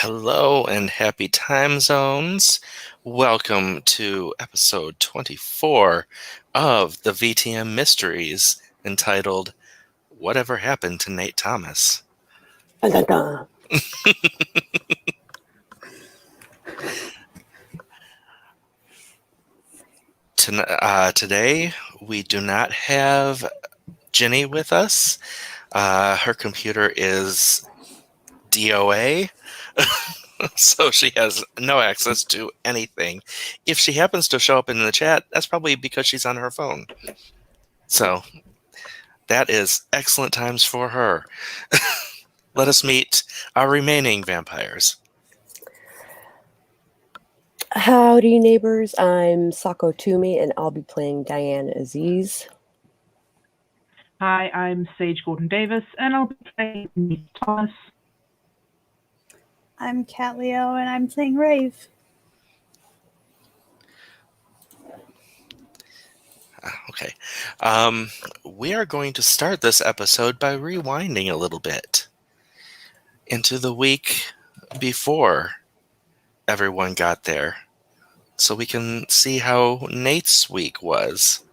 Hello and happy time zones. Welcome to episode 24 of the VTM Mysteries entitled Whatever Happened to Nate Thomas? Dun, dun, dun. Today, we do not have Jinne with us. Her computer is DOA. So she has no access to anything. If she happens to show up in the chat, that's probably because she's on her phone. So that is excellent times for her. Let us meet our remaining vampires. Howdy, neighbors. I'm Sako Tumi, and I'll be playing Diane Aziz. Hi, I'm Sage Gordon-Davis, and I'll be playing Nate Thomas. I'm Kat Leo, and I'm playing Rave. Okay. We are going to start this episode by rewinding a little bit into the week before everyone got there, so we can see how Nate's week was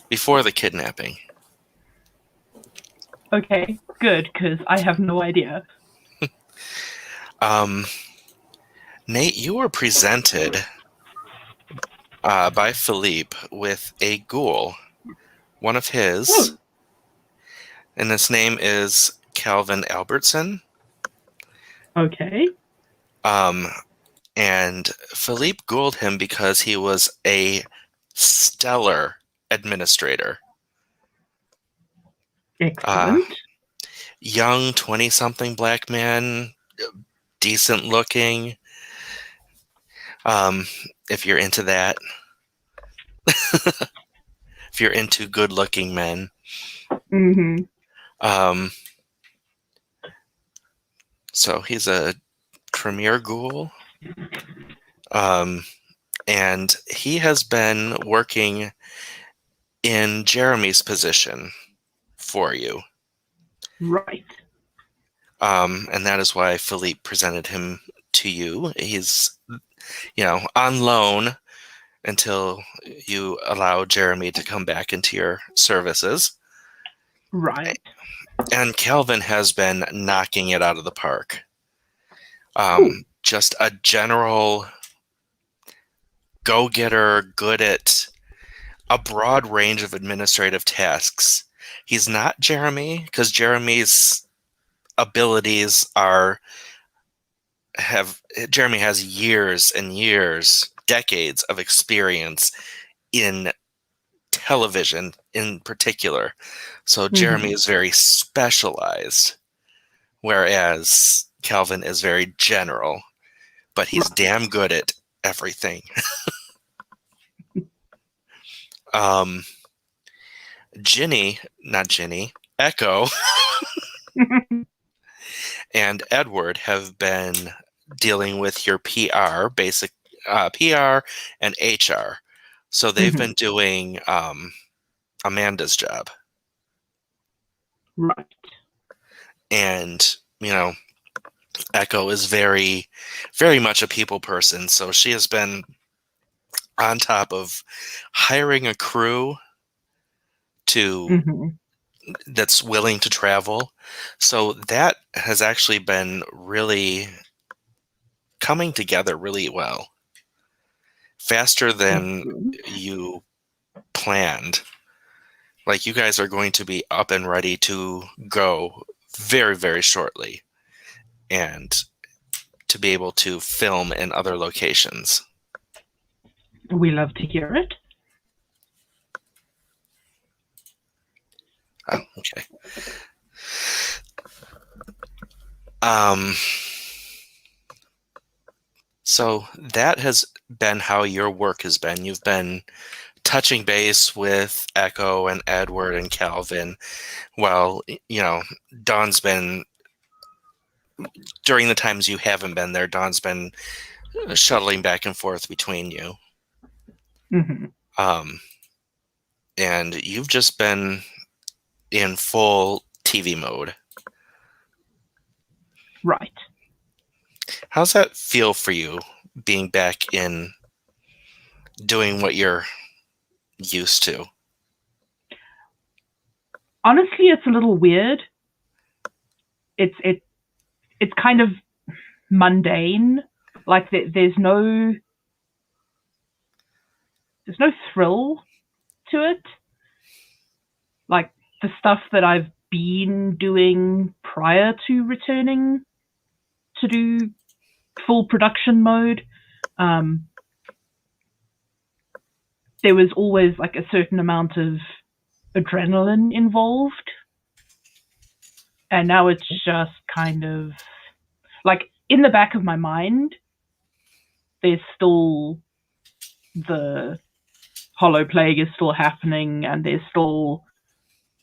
before the kidnapping. Okay, good, because I have no idea. Nate, you were presented by Philippe with a ghoul, one of his, and his name is Calvin Albertson. Okay. And Philippe ghouled him because he was a stellar administrator. Excellent. Young 20-something black man, decent looking. If you're into that. If you're into good looking men. Mm-hmm. So he's a premier ghoul. And he has been working in Jeremy's position for you. Right. And that is why Philippe presented him to you. He's, on loan until you allow Jeremy to come back into your services. Right. And Calvin has been knocking it out of the park. Just a general go-getter, good at a broad range of administrative tasks. He's not Jeremy, because Jeremy's abilities Jeremy has years and years, decades of experience in television in particular. So Jeremy is very specialized, whereas Calvin is very general, but he's damn good at everything. Echo and Edward have been dealing with your PR, basic PR and HR. So they've been doing Amanda's job. Right. And, Echo is very, very much a people person. So she has been on top of hiring a crew that's willing to travel. So that has actually been really coming together really well. Faster than you planned. Like, you guys are going to be up and ready to go very, very shortly, and to be able to film in other locations. We love to hear it. Oh, okay. So that has been how your work has been. You've been touching base with Echo and Edward and Calvin. Well, Dawn's been, during the times you haven't been there, Dawn's been shuttling back and forth between you. And you've just been in full TV mode. Right. How's that feel for you, being back in doing what you're used to? Honestly, it's a little weird. It's kind of mundane. Like there's no thrill to it. Like the stuff that I've been doing prior to returning to do full production mode, there was always like a certain amount of adrenaline involved. And now it's just kind of like in the back of my mind, there's still the Hollow Plague is still happening, and there's still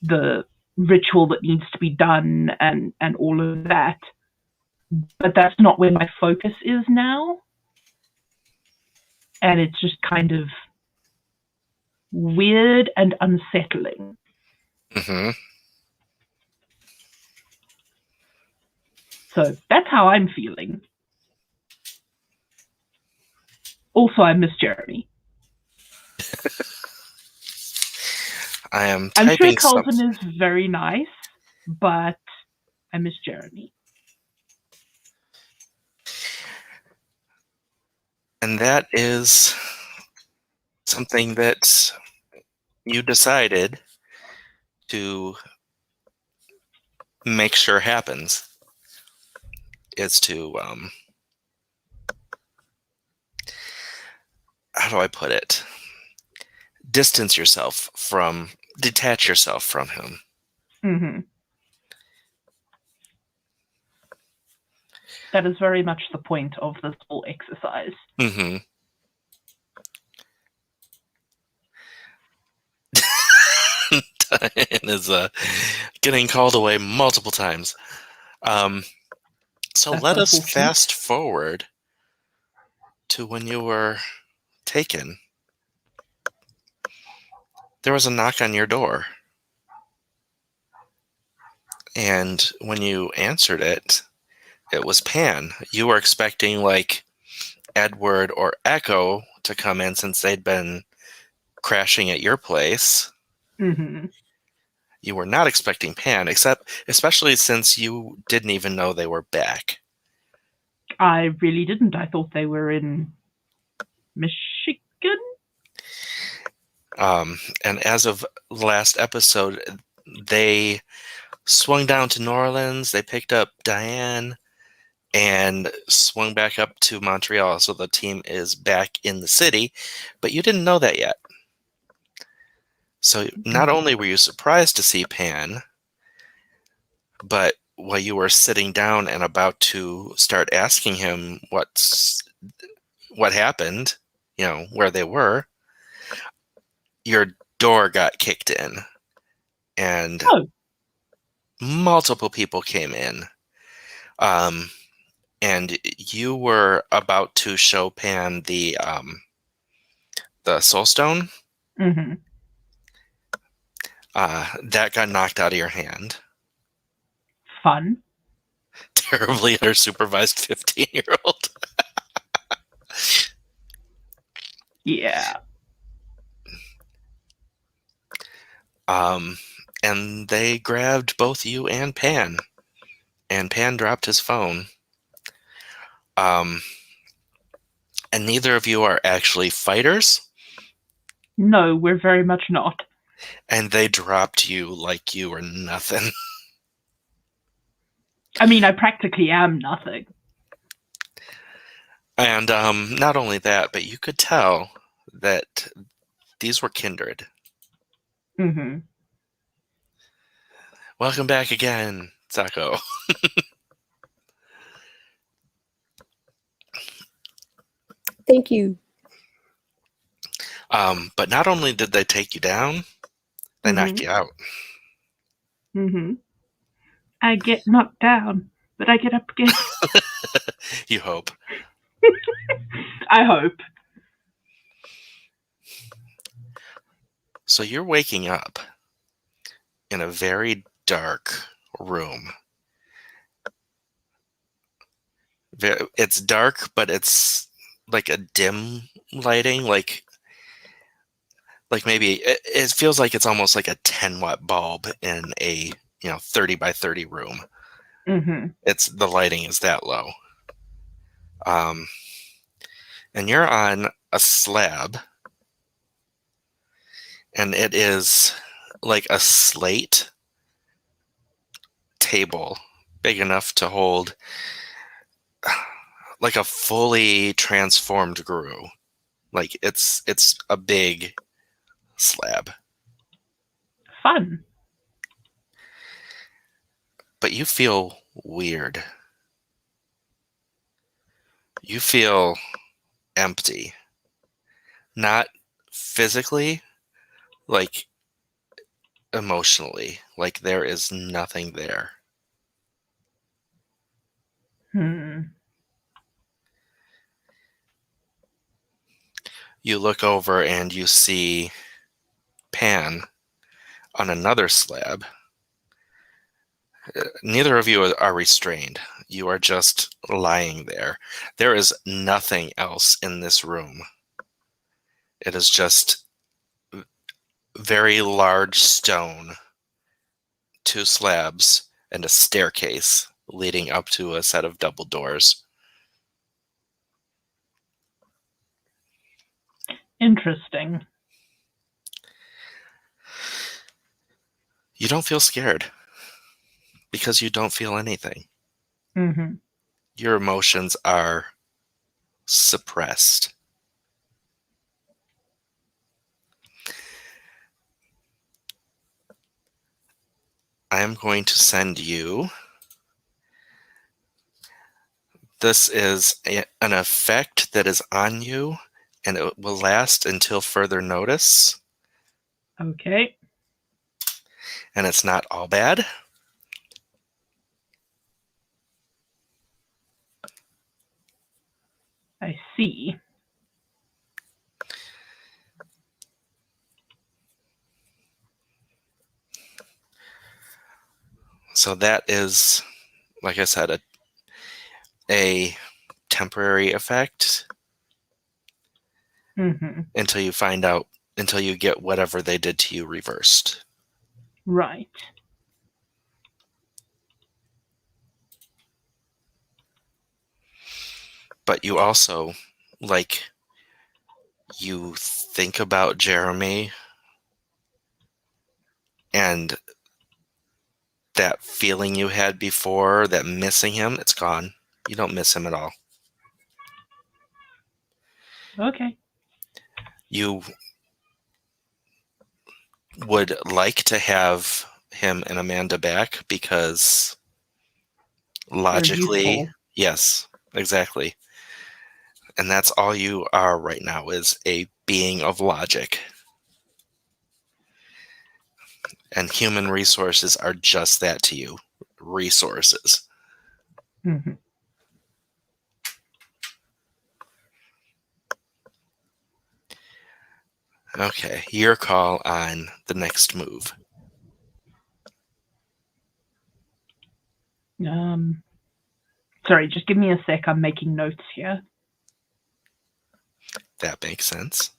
the ritual that needs to be done and all of that. But that's not where my focus is now. And it's just kind of weird and unsettling. Mm-hmm. So that's how I'm feeling. Also, I miss Jeremy. I'm sure typing Colton is very nice, but I miss Jeremy. And that is something that you decided to make sure happens, is to, how do I put it? Detach yourself from him. Mm-hmm. That is very much the point of this whole exercise. Mm-hmm. Diane is getting called away multiple times. So That's let us unfortunate. fast forward to when you were taken. There was a knock on your door. And when you answered it, it was Pan. You were expecting like Edward or Echo to come in since they'd been crashing at your place. Mm-hmm. You were not expecting Pan, especially since you didn't even know they were back. I really didn't. I thought they were in Michigan. And as of last episode, they swung down to New Orleans. They picked up Diane and swung back up to Montreal. So the team is back in the city, but you didn't know that yet. So not only were you surprised to see Pan, but while you were sitting down and about to start asking him what happened, where they were, your door got kicked in, and multiple people came in. And you were about to show Pan the Soul Stone. Mm-hmm. That got knocked out of your hand. Fun. Terribly undersupervised 15-year-old. Yeah. And they grabbed both you and Pan dropped his phone. And neither of you are actually fighters. No, we're very much not. And they dropped you like you were nothing. I mean, I practically am nothing. And not only that, but you could tell that these were kindred. Mm-hmm. Welcome back again, Sako. Thank you. But not only did they take you down, they knocked you out. Mm-hmm. I get knocked down, but I get up again. You hope. I hope. So you're waking up in a very dark room. It's dark, but it's like a dim lighting, like maybe it feels like it's almost like a 10-watt bulb in a 30 by 30 room. It's the lighting is that low. And you're on a slab, and it is like a slate table big enough to hold like a fully transformed Guru. Like it's a big slab. Fun. But you feel weird. You feel empty. Not physically, like emotionally. Like there is nothing there. You look over and you see Pan on another slab. Neither of you are restrained. You are just lying there. There is nothing else in this room. It is just very large stone, 2 slabs, and a staircase leading up to a set of double doors. Interesting. You don't feel scared because you don't feel anything. Your emotions are suppressed. I am going to send you. This is an effect that is on you, and it will last until further notice. Okay. And it's not all bad. I see. So that is, like I said, a temporary effect until you get whatever they did to you reversed. Right. But you also, you think about Jeremy and that feeling you had before, that missing him, it's gone. You don't miss him at all. Okay. You would like to have him and Amanda back because logically, useful. yes, exactly. And that's all you are right now, is a being of logic. And human resources are just that to you. Resources. Okay, your call on the next move. Sorry, just give me a sec. I'm making notes here. That makes sense.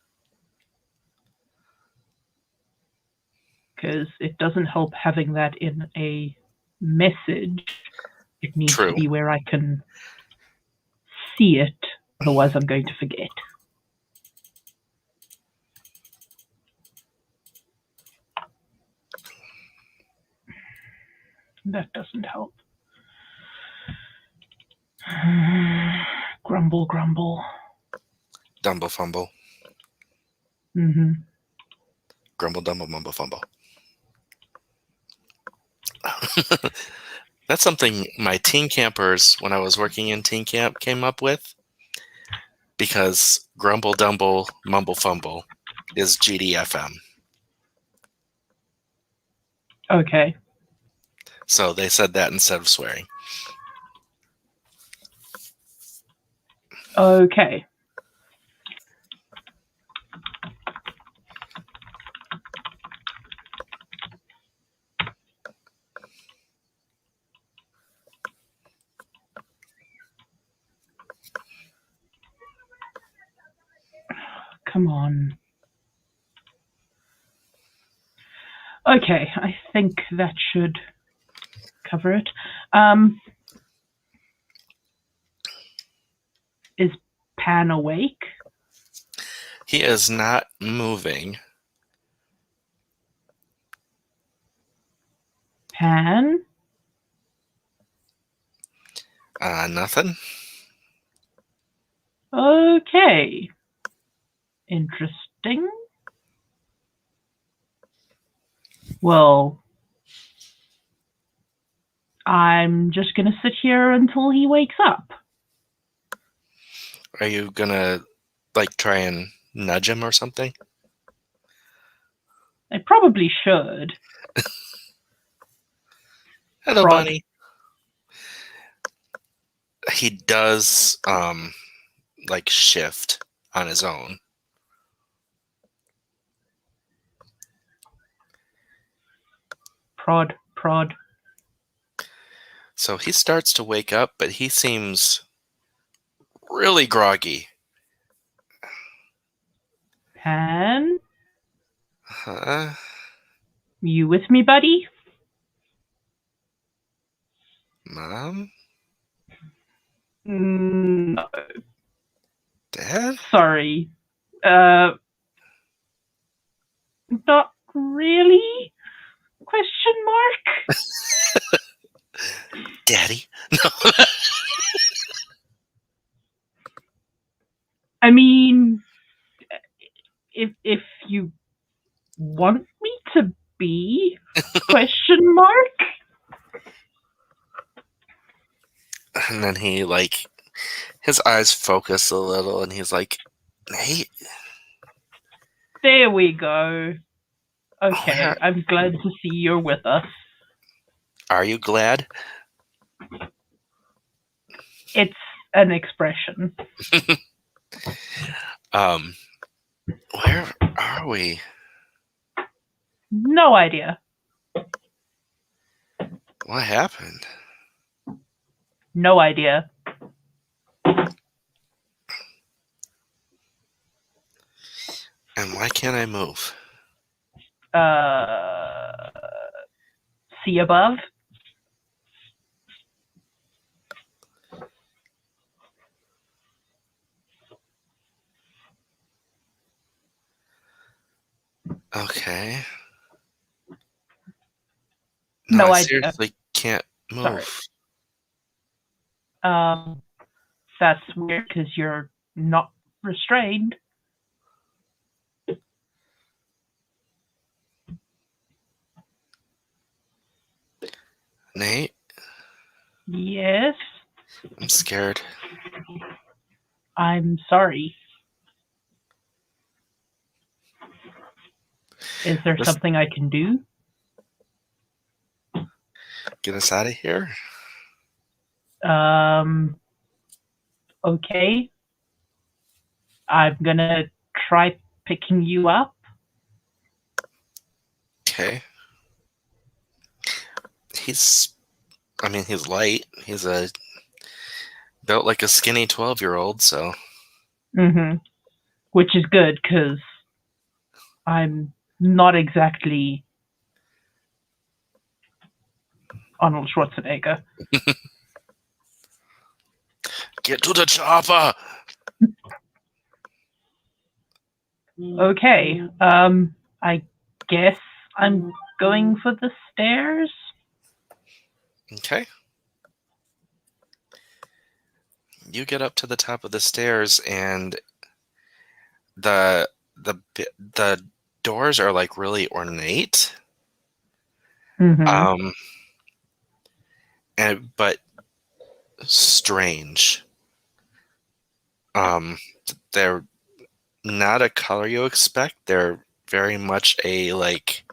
Because it doesn't help having that in a message. It needs True. to be where I can see it. Otherwise, I'm going to forget. That doesn't help. Grumble, grumble. Dumble fumble. Grumble, dumble, mumble, fumble. That's something my teen campers, when I was working in teen camp, came up with. Because grumble, dumble, mumble, fumble is GDFM. Okay. So they said that instead of swearing. Okay. Come on. Okay, I think that should cover it. Is Pan awake? He is not moving. Pan? Nothing. Okay. Interesting. Well, I'm just gonna sit here until he wakes up. Are you gonna, like, try and nudge him or something? I probably should. Hello, Prod. Bunny. He does, like, shift on his own. Prod. So he starts to wake up, but he seems really groggy. Pan? Huh? You with me, buddy? Mom? No. Dad? Sorry. Not really? Question mark? Daddy? No. I mean, if you want me to be? Question mark? And then he, like, his eyes focus a little, and he's like, "Hey, There we go. Okay, yeah. I'm glad to see you're with us. Are you glad?" It's an expression. Where are we? No idea. What happened? No idea. And why can't I move? See above? Okay. No I idea. seriously can't move. Sorry. That's weird because you're not restrained. Nate, Yes, I'm scared. I'm sorry. Is there Just something I can do? get us out of here. Okay. I'm gonna try picking you up. Okay. He's light. He's built like a skinny 12-year-old, so. Mm-hmm. Which is good, because I'm not exactly Arnold Schwarzenegger. Get to the chopper! Okay, I guess I'm going for the stairs. Okay. You get up to the top of the stairs, and the doors are like really ornate. Mm-hmm. But strange. They're not a color you expect. They're very much a like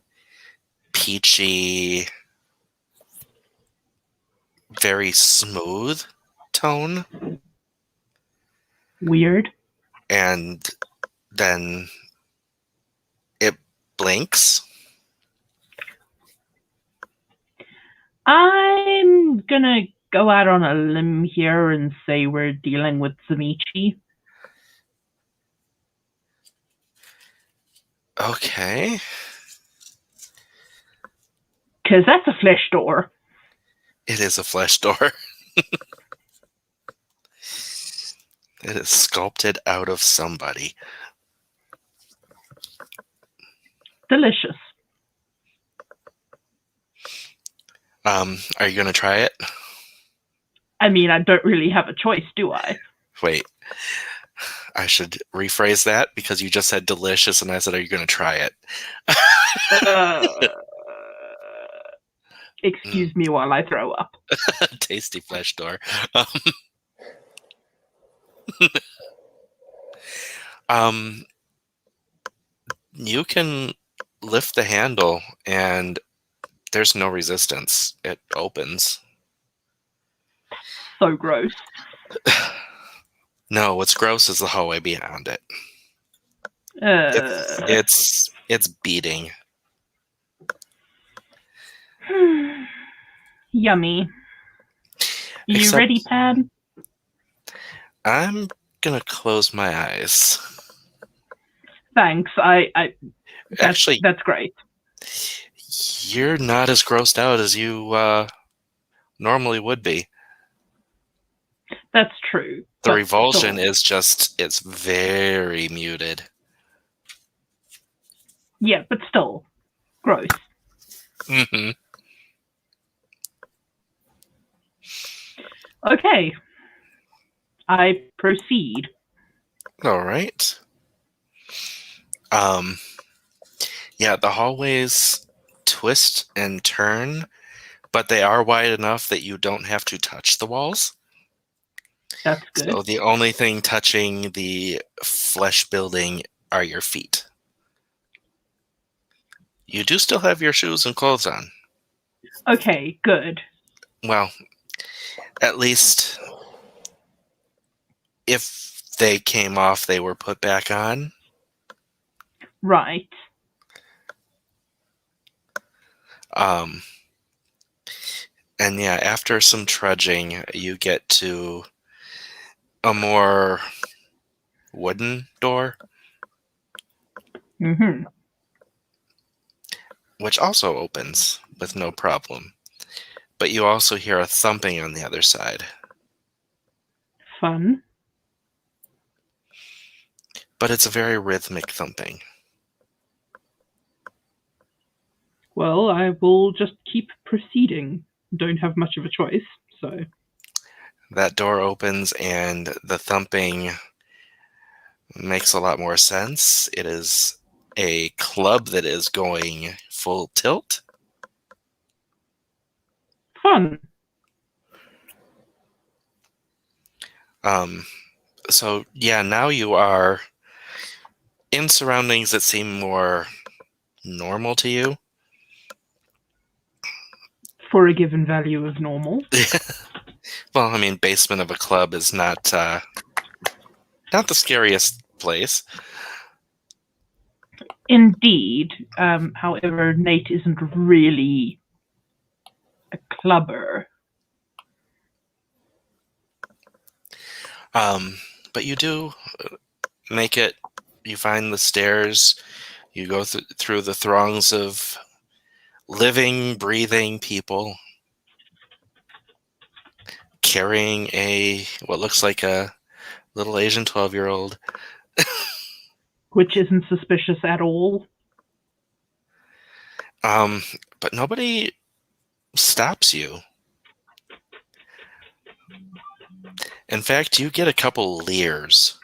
peachy, very smooth tone. Weird. And then it blinks. I'm gonna go out on a limb here and say we're dealing with Zamichi. Okay. Because that's a flesh door. It is a flesh door. It is sculpted out of somebody. Delicious. Are you going to try it? I mean, I don't really have a choice, do I? Wait. I should rephrase that because you just said delicious and I said, are you going to try it? Excuse me while I throw up. Tasty flesh door. You can lift the handle and there's no resistance. It opens. So gross. No, what's gross is the hallway beyond it. Uh, It's beating. Yummy. You Except- ready, Pam? I'm gonna close my eyes. Thanks. Actually, that's great. you're not as grossed out as you normally would be. That's true. The but revulsion still. is just, it's very muted. Yeah, but still. Gross. Mm-hmm. Okay. I proceed. All right. Yeah, the hallways twist and turn, but they are wide enough that you don't have to touch the walls. That's good. So the only thing touching the flesh building are your feet. You do still have your shoes and clothes on. Okay, good. Well, at least if they came off, they were put back on. Right. And yeah, after some trudging, you get to a more wooden door, Mm-hmm. which also opens with no problem. But you also hear a thumping on the other side. Fun. But it's a very rhythmic thumping. Well, I will just keep proceeding. Don't have much of a choice, so... That door opens and the thumping makes a lot more sense. It is a club that is going full tilt. Fun. So yeah, now you are in surroundings that seem more normal to you. For a given value of normal. Well, I mean, basement of a club is not the scariest place. Indeed. However, Nate isn't really a clubber. But you do make it. You find the stairs. You go through the throngs of living, breathing people carrying what looks like a little Asian 12-year-old. Which isn't suspicious at all. But nobody stops you. In fact, you get a couple leers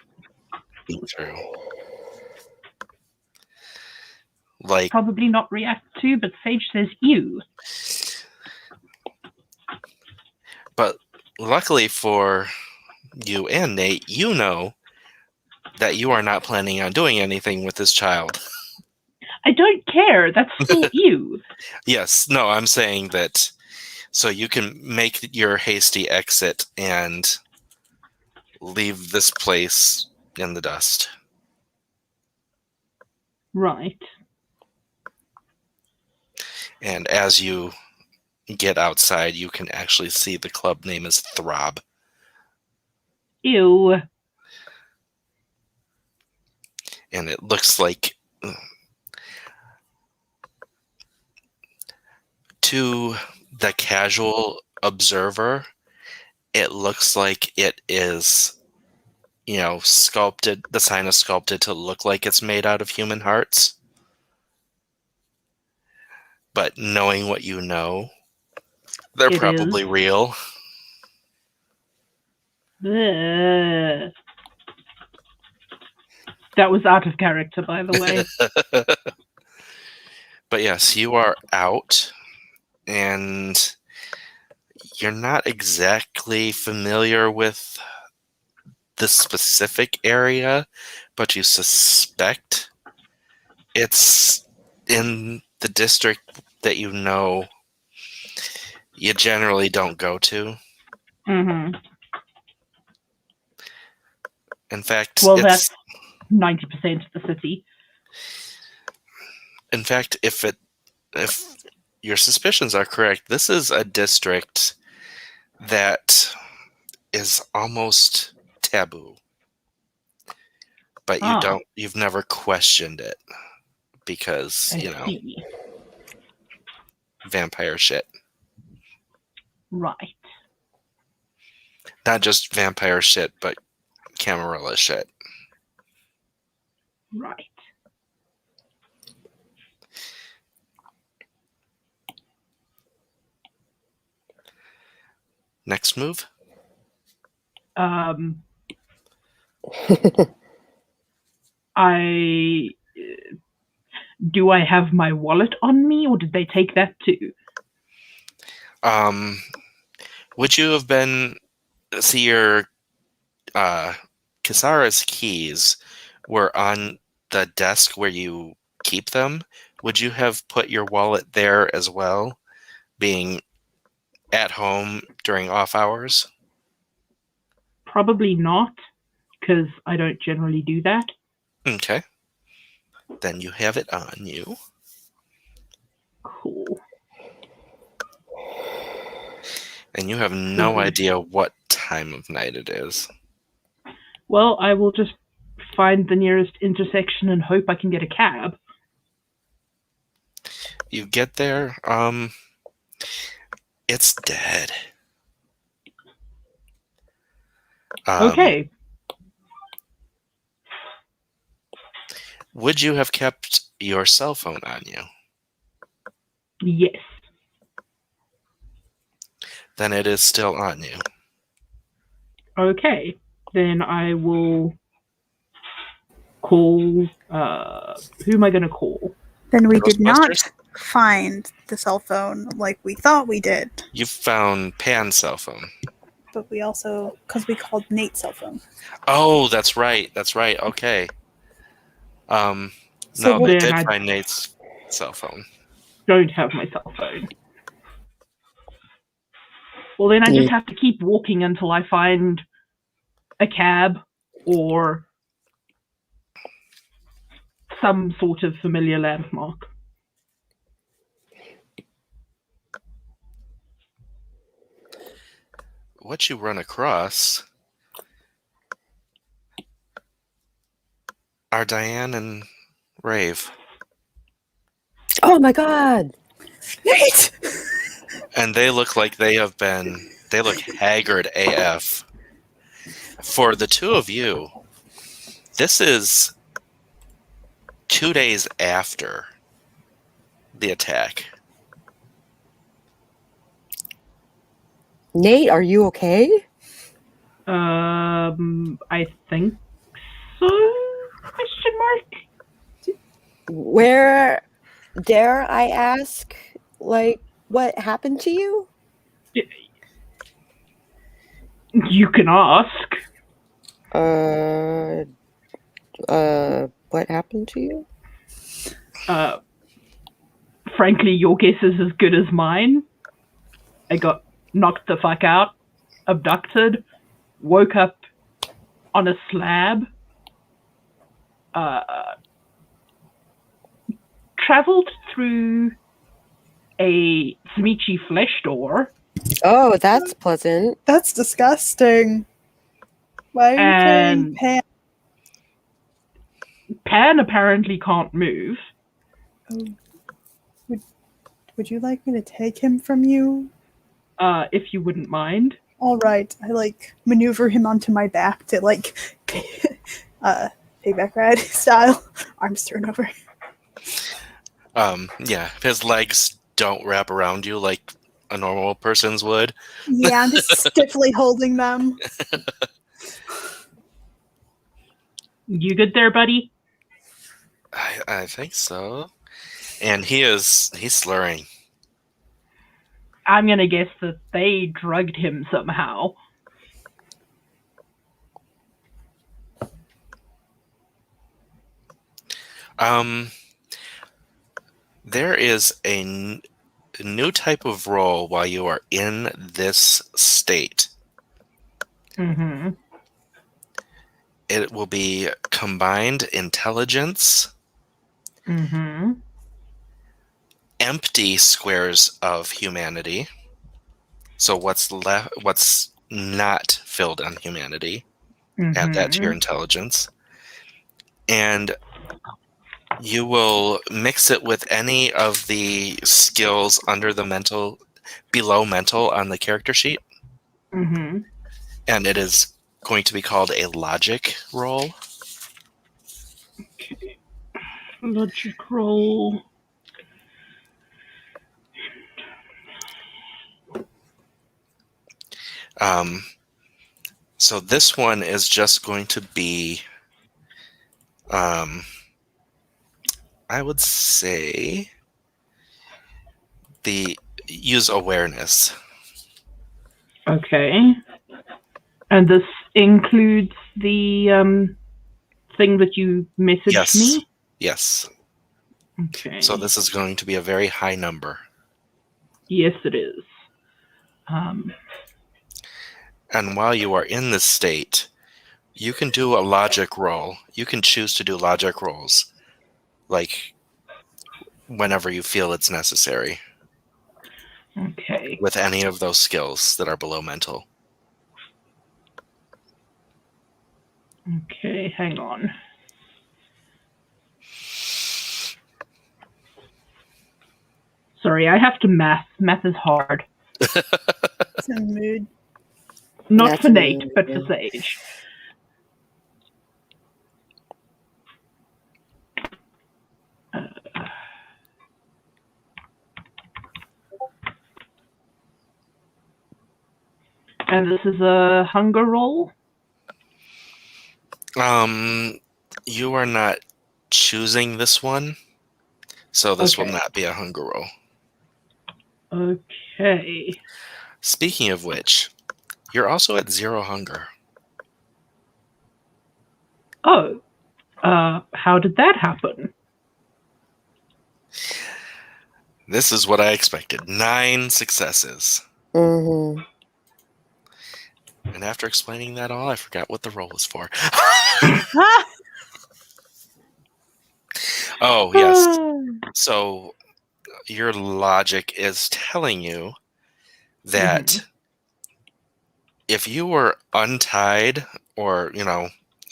through. Like, Probably not react to, but Sage says you. but luckily for you and Nate, you know that you are not planning on doing anything with this child. I don't care. That's still you. Yes, no, I'm saying that so you can make your hasty exit and leave this place in the dust. Right. And as you get outside, you can actually see the club name is Throb. Ew. And it looks like To the casual observer, it looks like it is, sculpted. The sign is sculpted to look like it's made out of human hearts. But knowing what you know, they're It probably is. real. Ugh. That was out of character, by the way. But yes, you are out, and you're not exactly familiar with the specific area, but you suspect it's in the district that you generally don't go to. Mm-hmm. In fact, Well, that's 90% of the city. In fact, if your suspicions are correct, this is a district that is almost taboo. But you've never questioned it because, I see. Vampire shit. Right. Not just vampire shit, but Camarilla shit. Right. Next move? Do I have my wallet on me, or did they take that too? Would you have been... See, your Kisara's keys were on the desk where you keep them. Would you have put your wallet there as well, being at home during off hours? Probably not, because I don't generally do that. Okay. Then you have it on you. Cool. And you have no idea what time of night it is. Well, I will just find the nearest intersection and hope I can get a cab. You get there, it's dead. Okay. Would you have kept your cell phone on you? Yes. Then it is still on you. Okay. Then I will call... who am I going to call? Then we did not Ghostbusters? find the cell phone like we thought we did. You found Pan's cell phone. But we also, because we called Nate's cell phone. Oh, that's right. Okay. So No, we then did I find Nate's cell phone. don't have my cell phone. Well, then I just have to keep walking until I find a cab or some sort of familiar landmark. What you run across are Diane and Rave. Oh my god! Nate! And they look like they look haggard AF. For the two of you, this is 2 days after the attack. Nate, are you okay? I think so? Question mark? Where, dare I ask, like, what happened to you? You can ask. What happened to you? Frankly, your guess is as good as mine. I got knocked the fuck out, abducted, woke up on a slab, traveled through a Smichi flesh door. Oh, that's pleasant. That's disgusting. Why are you carrying Pan? Pan apparently can't move. Oh. would you like me to take him from you? If you wouldn't mind. All right. I maneuver him onto my back to payback ride style, arms thrown over. Yeah, his legs don't wrap around you like a normal person's would. Yeah, I'm just stiffly holding them. You good there, buddy? I think so. And he's slurring. I'm gonna guess that they drugged him somehow. There is a new type of roll while you are in this state. Mm-hmm. It will be combined intelligence, Mm-hmm. empty squares of humanity. So what's left, what's not filled on humanity, add that to your intelligence. And you will mix it with any of the skills under the mental, below mental on the character sheet. Mm-hmm. And it is going to be called a logic roll. Okay. Logic roll. So this one is just going to be, I would say, use awareness. Okay. And this includes the thing that you messaged me? Yes. Okay. So this is going to be a very high number. Yes, it is. And while you are in this state, you can do a logic roll. You can choose to do logic rolls, like whenever you feel it's necessary, Okay. with any of those skills that are below mental. Okay, hang on. Sorry, I have to math. Math is hard. It's a mood. Not That's for Nate, me, but yeah. for Sage. And this is a hunger roll? You are not choosing this one, so this will Okay. not be a hunger roll. Okay. Speaking of which, you're also at 0 hunger. Oh. How did that happen? This is what I expected. 9 successes. Mm-hmm. And after explaining that all, I forgot what the roll was for. Oh, yes. So your logic is telling you that if you were untied or,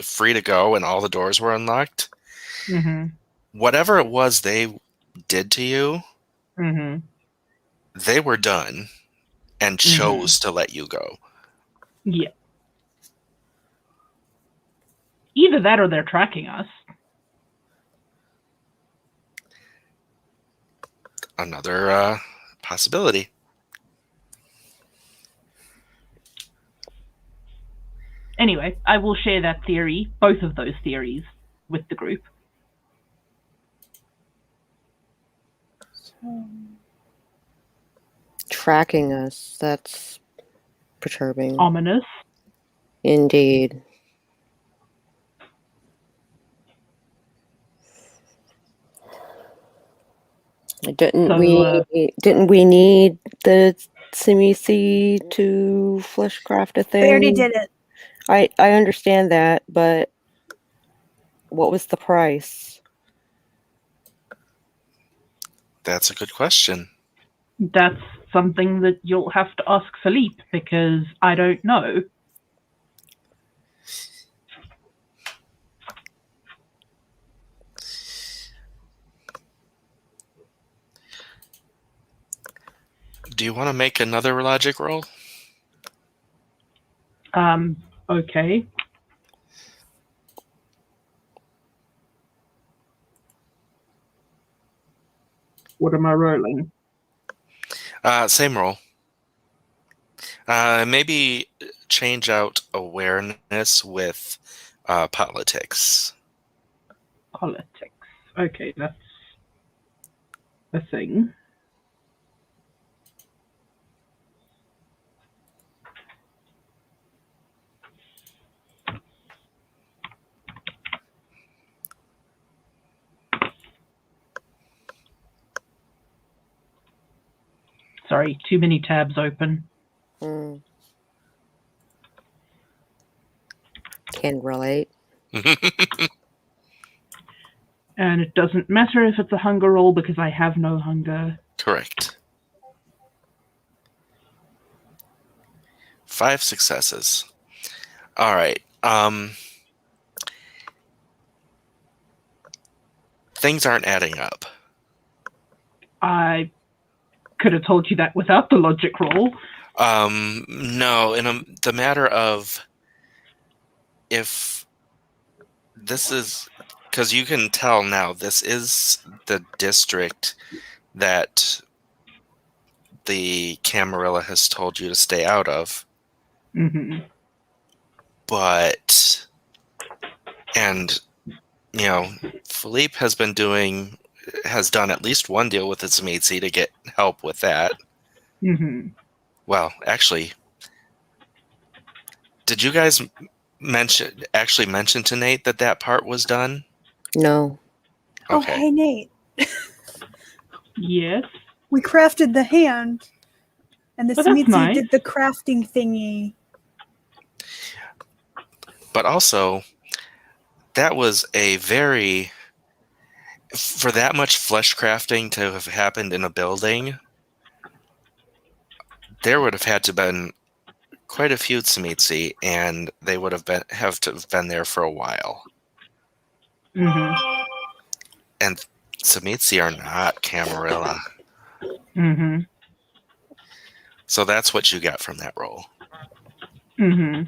free to go and all the doors were unlocked, whatever it was they did to you, they were done and chose to let you go. Yeah. Either that or they're tracking us. Another possibility. Anyway, I will share that theory, both of those theories, with the group. Tracking us. That's perturbing. Ominous. Indeed. Didn't we need the Simisi to fleshcraft a thing? They already did it. I understand that, but what was the price? That's a good question. That's something that you'll have to ask Philippe, because I don't know. Do you want to make another logic roll? Okay. What am I rolling? Same roll. Maybe change out awareness with politics. Politics. Okay, that's a thing. Sorry, too many tabs open. Mm. Can relate. And it doesn't matter if it's a hunger roll because I have no hunger. Correct. 5 successes. All right. Things aren't adding up. I could have told you that without the logic roll. No, in the matter of if this is, because you can tell now this is the district that the Camarilla has told you to stay out of. Mm-hmm. But, and, you know, Philippe has done at least one deal with his matey to get help with that. Mm-hmm. Well, actually, did you guys mention to Nate that part was done? No. Oh, Okay. hey, Nate. Yes. We crafted the hand, and the Oh, that's Smithy nice. did the crafting thingy. But also, that was a very, for that much flesh crafting to have happened in a building, there would have had to been quite a few Tsumitsu, and they would have been there for a while. Mm-hmm. And Tsumitsu are not Camarilla. Mm-hmm. So that's what you got from that roll. Mm-hmm.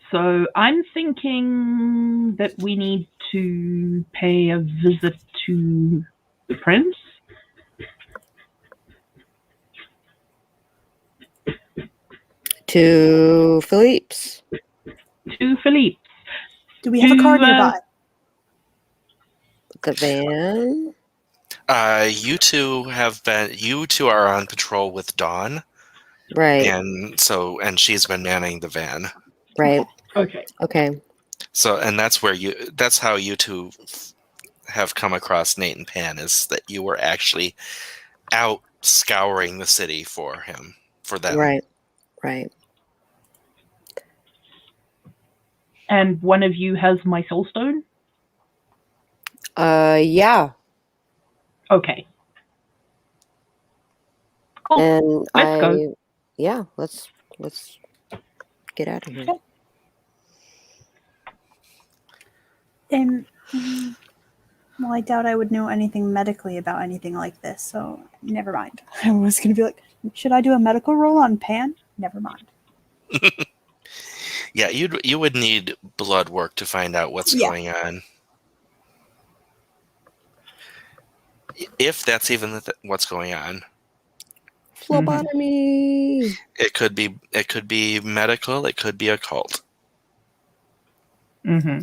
So I'm thinking that we need to pay a visit to the prince. To Philippe's. To Philippe. Do we have a car nearby? The van. You two are on patrol with Dawn, Right. and she's been manning the van. Right. Okay. So, and that's how you two have come across Nate and Pan, is that you were actually out scouring the city for them. Right. And one of you has my soulstone? Yeah. Okay. Cool. And Let's go. Yeah, let's get out of here. Okay. And well, I doubt I would know anything medically about anything like this, so never mind. I was going to be like, should I do a medical roll on Pan? Never mind. Yeah, you would need blood work to find out what's going on. If that's even what's going on. Phlebotomy. It could be medical, it could be occult. Mm-hmm.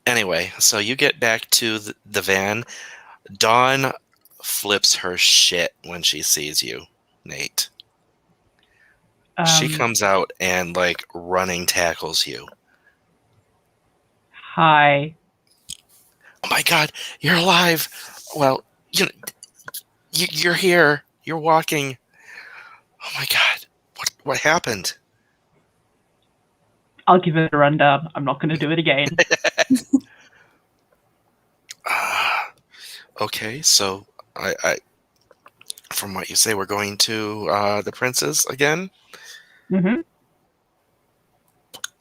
Anyway, so you get back to the van. Dawn flips her shit when she sees you, Nate. She comes out and running tackles you. Hi. Oh my god, you're alive! Well, you're here. You're walking. Oh my god, what happened? I'll give it a rundown. I'm not going to do it again. Okay, so I from what you say, we're going to the prince's again. Mm-hmm.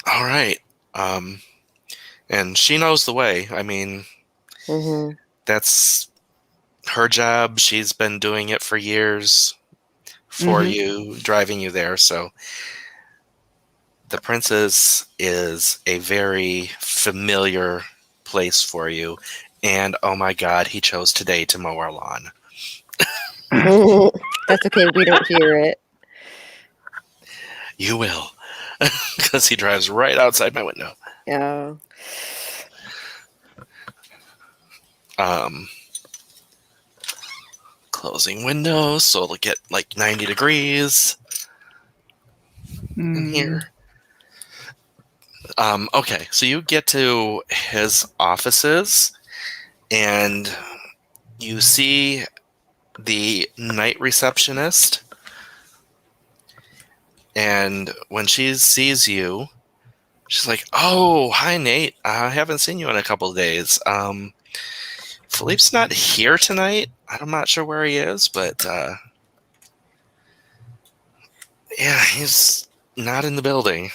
All right. And she knows the way. I mean, Mm-hmm. that's her job. She's been doing it for years for you, driving you there. So the Princess is a very familiar place for you. And oh my God, he chose today to mow our lawn. That's okay. We don't hear it. You will, because he drives right outside my window. Yeah. Closing windows so it'll get like 90 degrees in here. Okay, so you get to his offices and you see the night receptionist. And when she sees you, she's like, "Oh, hi, Nate. I haven't seen you in a couple of days. Philippe's not here tonight. I'm not sure where he is, but yeah, he's not in the building.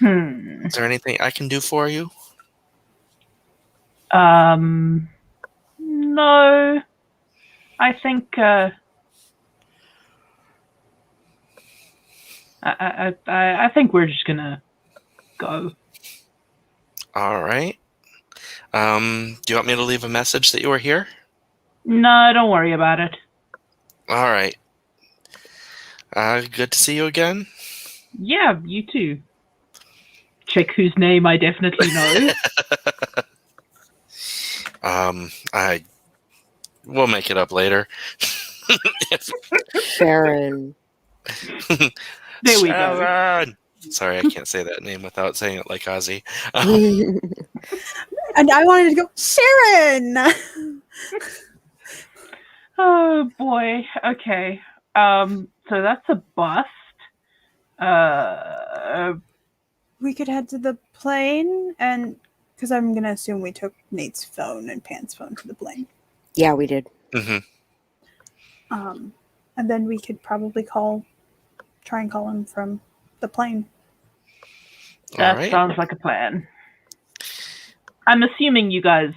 Is there anything I can do for you?" No. I think I think we're just gonna go. All right. Do you want me to leave a message that you were here? No, don't worry about it. All right. Good to see you again. Yeah, you too. Check whose name I definitely know. We'll make it up later. Sharon. There we go. Sharon! Sorry, I can't say that name without saying it like Ozzy. And I wanted to go, Sharon! Oh boy. Okay. So that's a bust. We could head to the plane, and because I'm going to assume we took Nate's phone and Pan's phone to the plane. Yeah, we did. Mm-hmm. And then we could probably try and call him from the plane. That sounds like a plan. I'm assuming you guys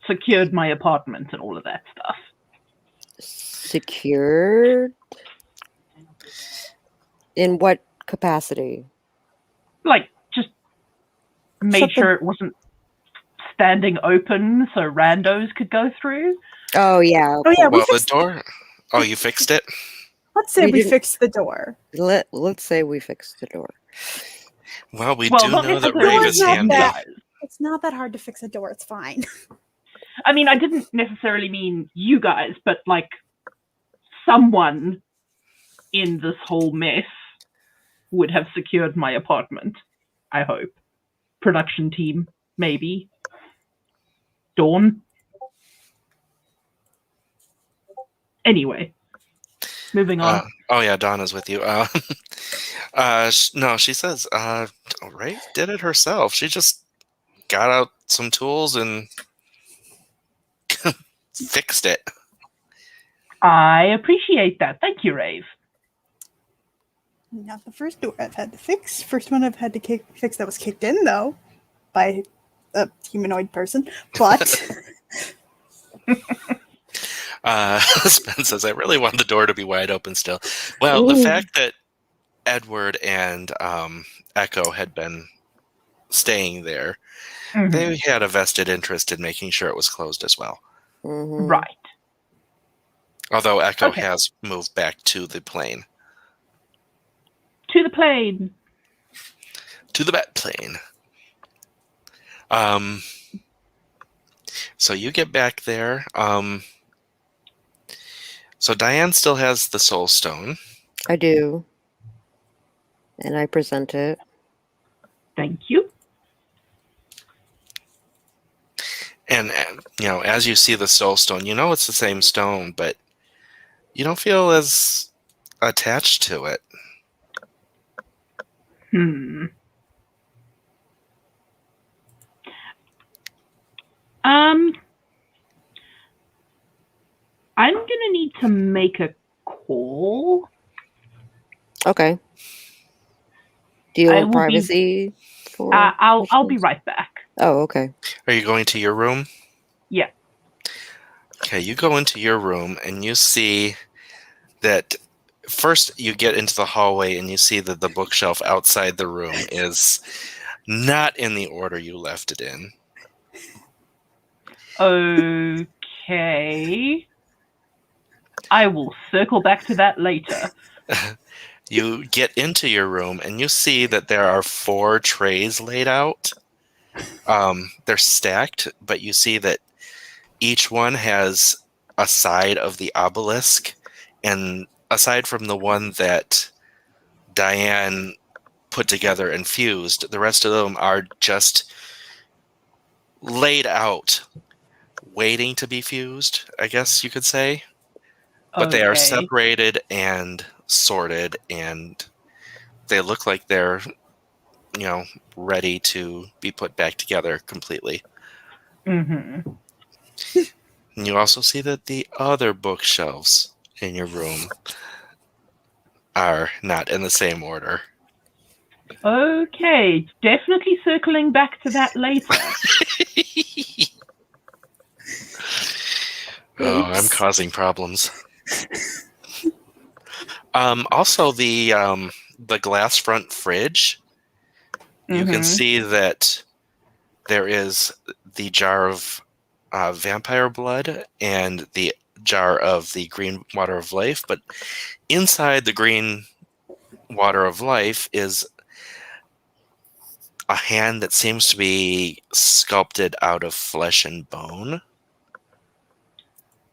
secured my apartment and all of that stuff. Secured? In what capacity? Just made sure it wasn't standing open so randos could go through. Oh, yeah. Oh, yeah. Well, the door? Oh, you fixed it? Let's say we fixed the door. Let's say we fixed the door. Well, we do know that Rave is handy. It's not that hard to fix a door. It's fine. I mean, I didn't necessarily mean you guys, but someone in this whole mess would have secured my apartment. I hope. Production team, maybe. Dawn. Anyway, moving on. Oh yeah, Donna's with you. No, she says, Rave did it herself. She just got out some tools and fixed it. I appreciate that. Thank you, Rave. Not the first door I've had to fix. First one I've had to fix that was kicked in, though, by a humanoid person. But... Spen says, I really want the door to be wide open still. Well, the fact that Edward and Echo had been staying there, they had a vested interest in making sure it was closed as well. Mm-hmm. Right. Although Echo has moved back to the plane. To the plane. To the bat plane. So you get back there. So Diane still has the soul stone. I do. And I present it. Thank you. And as you see the soul stone, you know it's the same stone, but you don't feel as attached to it. I'm gonna need to make a call. Okay. Do you want privacy? I'll be right back. Oh, okay. Are you going to your room? Yeah. Okay, you go into your room and you see that first you get into the hallway and you see that the bookshelf outside the room is not in the order you left it in. Okay. I will circle back to that later. You get into your room and you see that there are 4 trays laid out. They're stacked, but you see that each one has a side of the obelisk, and aside from the one that Diane put together and fused, the rest of them are just laid out, waiting to be fused, I guess you could say. But they are Okay. separated and sorted, and they look like they're, ready to be put back together completely. Mm-hmm. And you also see that the other bookshelves in your room are not in the same order. Okay, definitely circling back to that later. Oh, I'm causing problems. Also, the glass front fridge, you can see that there is the jar of vampire blood and the jar of the green water of life, but inside the green water of life is a hand that seems to be sculpted out of flesh and bone.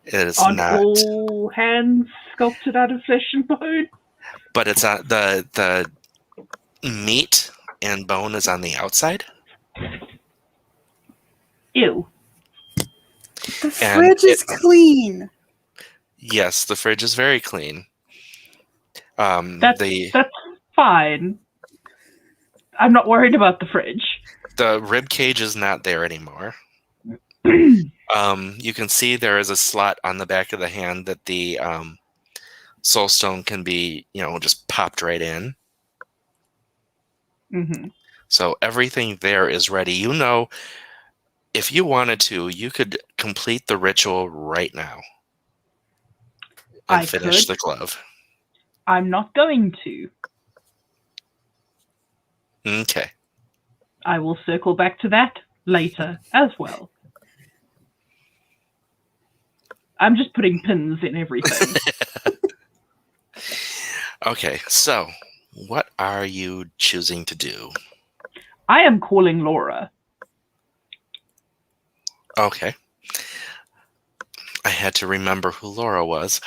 It is Aren't not, all hands sculpted out of flesh and bone? but it's on the meat and bone is on the outside. Ew. The And fridge is clean. Yes, the fridge is very clean. That's The fine. I'm not worried about the fridge. rib cage is not there anymore. You can see there is a slot on the back of the hand that the soul stone can be, just popped right in. Mm-hmm. So everything there is ready. If you wanted to, you could complete the ritual right now and I finish could. the glove. I'm not going to. Okay. I will circle back to that later as well. I'm just putting pins in everything. Okay, so what are you choosing to do? I am calling Laura. Okay. I had to remember who Laura was.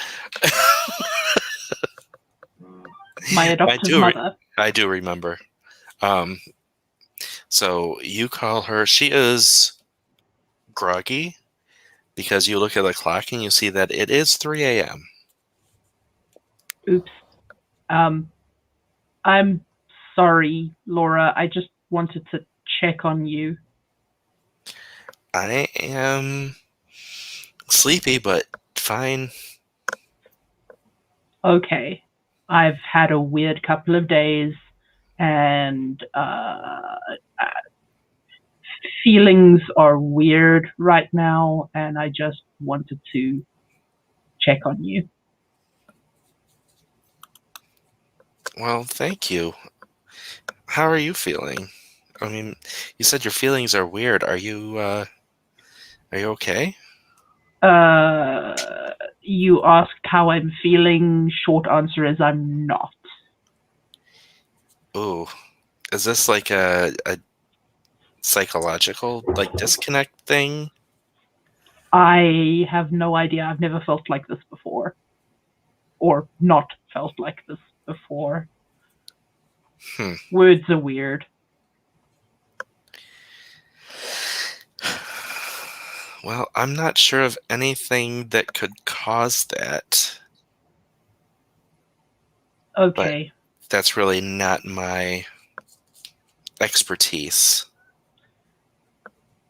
My adoptive mother. I do remember. So you call her. She is groggy because you look at the clock and you see that it is 3 a.m. Oops. I'm sorry, Laura. I just wanted to check on you. I am sleepy, but fine. Okay. I've had a weird couple of days, and feelings are weird right now, and I just wanted to check on you. Well, thank you. How are you feeling? I mean, you said your feelings are weird. Are you okay? You asked how I'm feeling. Short answer is I'm not. Ooh, is this like a psychological disconnect thing? I have no idea. I've never felt like this before. Or not felt like this before. Words are weird. Well, I'm not sure of anything that could cause that. Okay. But that's really not my expertise.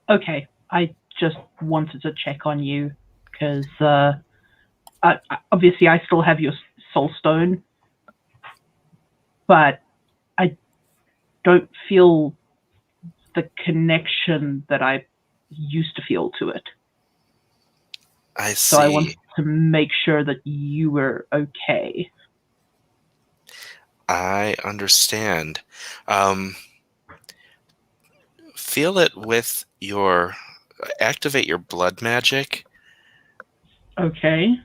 Okay. I just wanted to check on you because obviously I still have your soul stone, but I don't feel the connection that I used to feel to it. I So I see. wanted to make sure that you were okay. I understand. Feel it with your... Activate your blood magic Okay.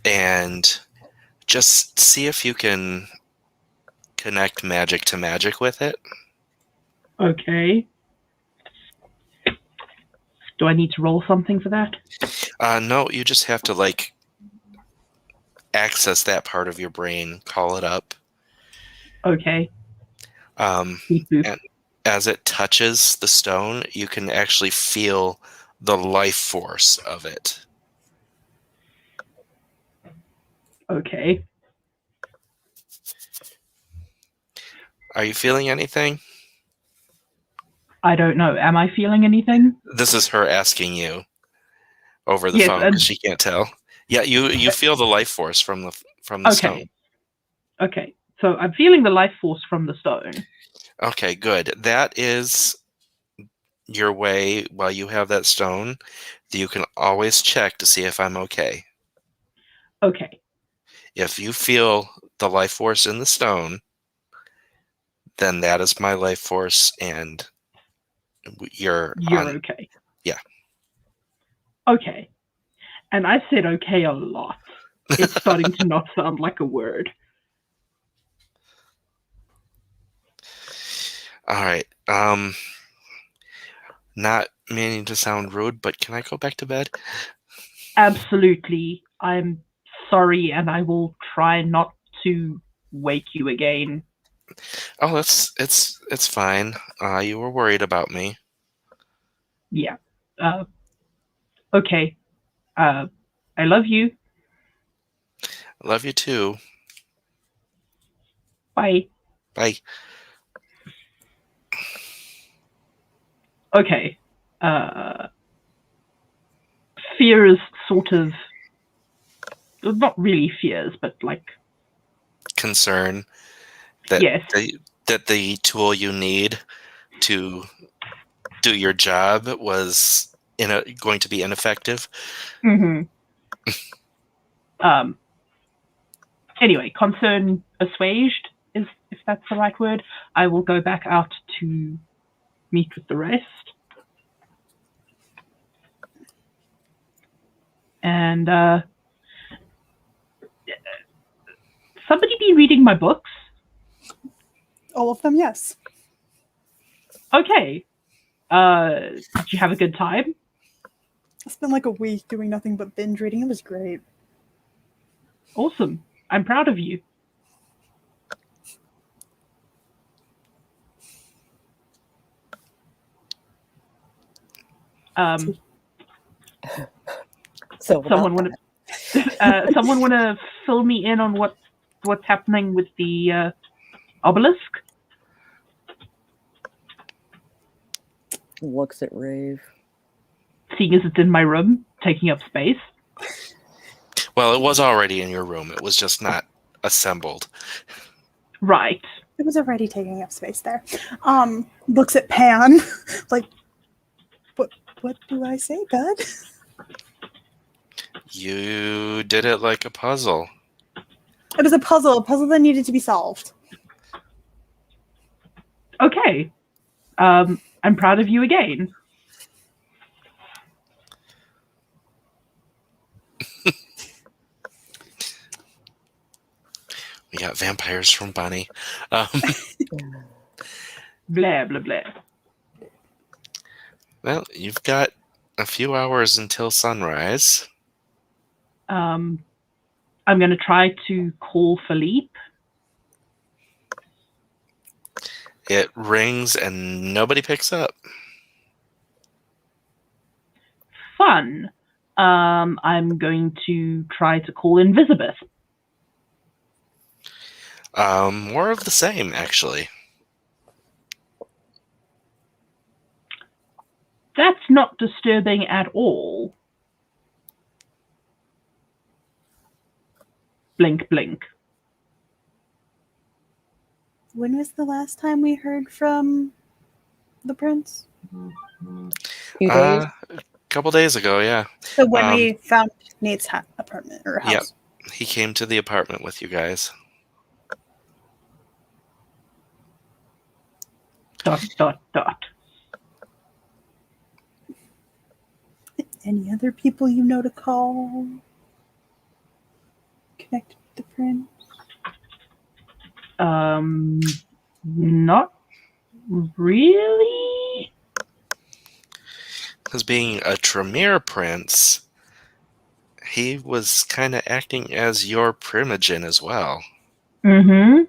and just see if you can connect magic to magic with it. Okay. Do I need to roll something for that? No, you just have to, like, access that part of your brain, call it up. Okay. And Boop, boop. as it touches the stone, you can actually feel the life force of it. Okay. Are you feeling anything? I don't know. Am I feeling anything? This is her asking you over the Yes, phone because she can't tell. Yeah, you feel the life force from the stone. Okay. Okay. So I'm feeling the life force from the stone. Okay, good. That is your way, while you have that stone, that you can always check to see if I'm okay. Okay. If you feel the life force in the stone, then that is my life force, and you're on. Okay. Yeah. Okay. And I said okay a lot. It's starting to not sound like a word. All right. Not meaning to sound rude, but can I go back to bed? Absolutely. I'm sorry, and I will try not to wake you again. Oh, it's fine. You were worried about me. Yeah. Okay. I love you. Love you too. Bye. Bye. Okay. Fears sort of, not really fears, but like, Concern that yes. that the tool you need to do your job was going to be ineffective. Mm-hmm. Anyway, concern assuaged, is if that's the right word. I will go back out to meet with the rest. And somebody be reading my books? All of them, yes. Okay. Did you have a good time? I spent like a week doing nothing but binge reading. It was great. Awesome. I'm proud of you. So Someone want to someone want to fill me in on what's happening with the obelisk? looks at Rave. Seeing as it's in my room, taking up space. Well, it was already in your room. It was just not assembled. Right. It was already taking up space there. Looks at Pan, like, what do I say, bud? You did it like a puzzle. It was a puzzle that needed to be solved. Okay. I'm proud of you again. We got vampires from Bunny. Blah, blah, blah. Well, you've got a few hours until sunrise. I'm going to try to call Philippe. It rings and nobody picks up. Fun. I'm going to try to call Invisibus. More of the same, actually. That's not disturbing at all. Blink, blink. When was the last time we heard from the prince? Few days. couple days ago, yeah. So when we found Nate's apartment or house. Yep. He came to the apartment with you guys. ... Any other people you know to call? Connect with the prince? Not really. Because being a Tremere prince, he was kind of acting as your primogen as well. Mm-hmm.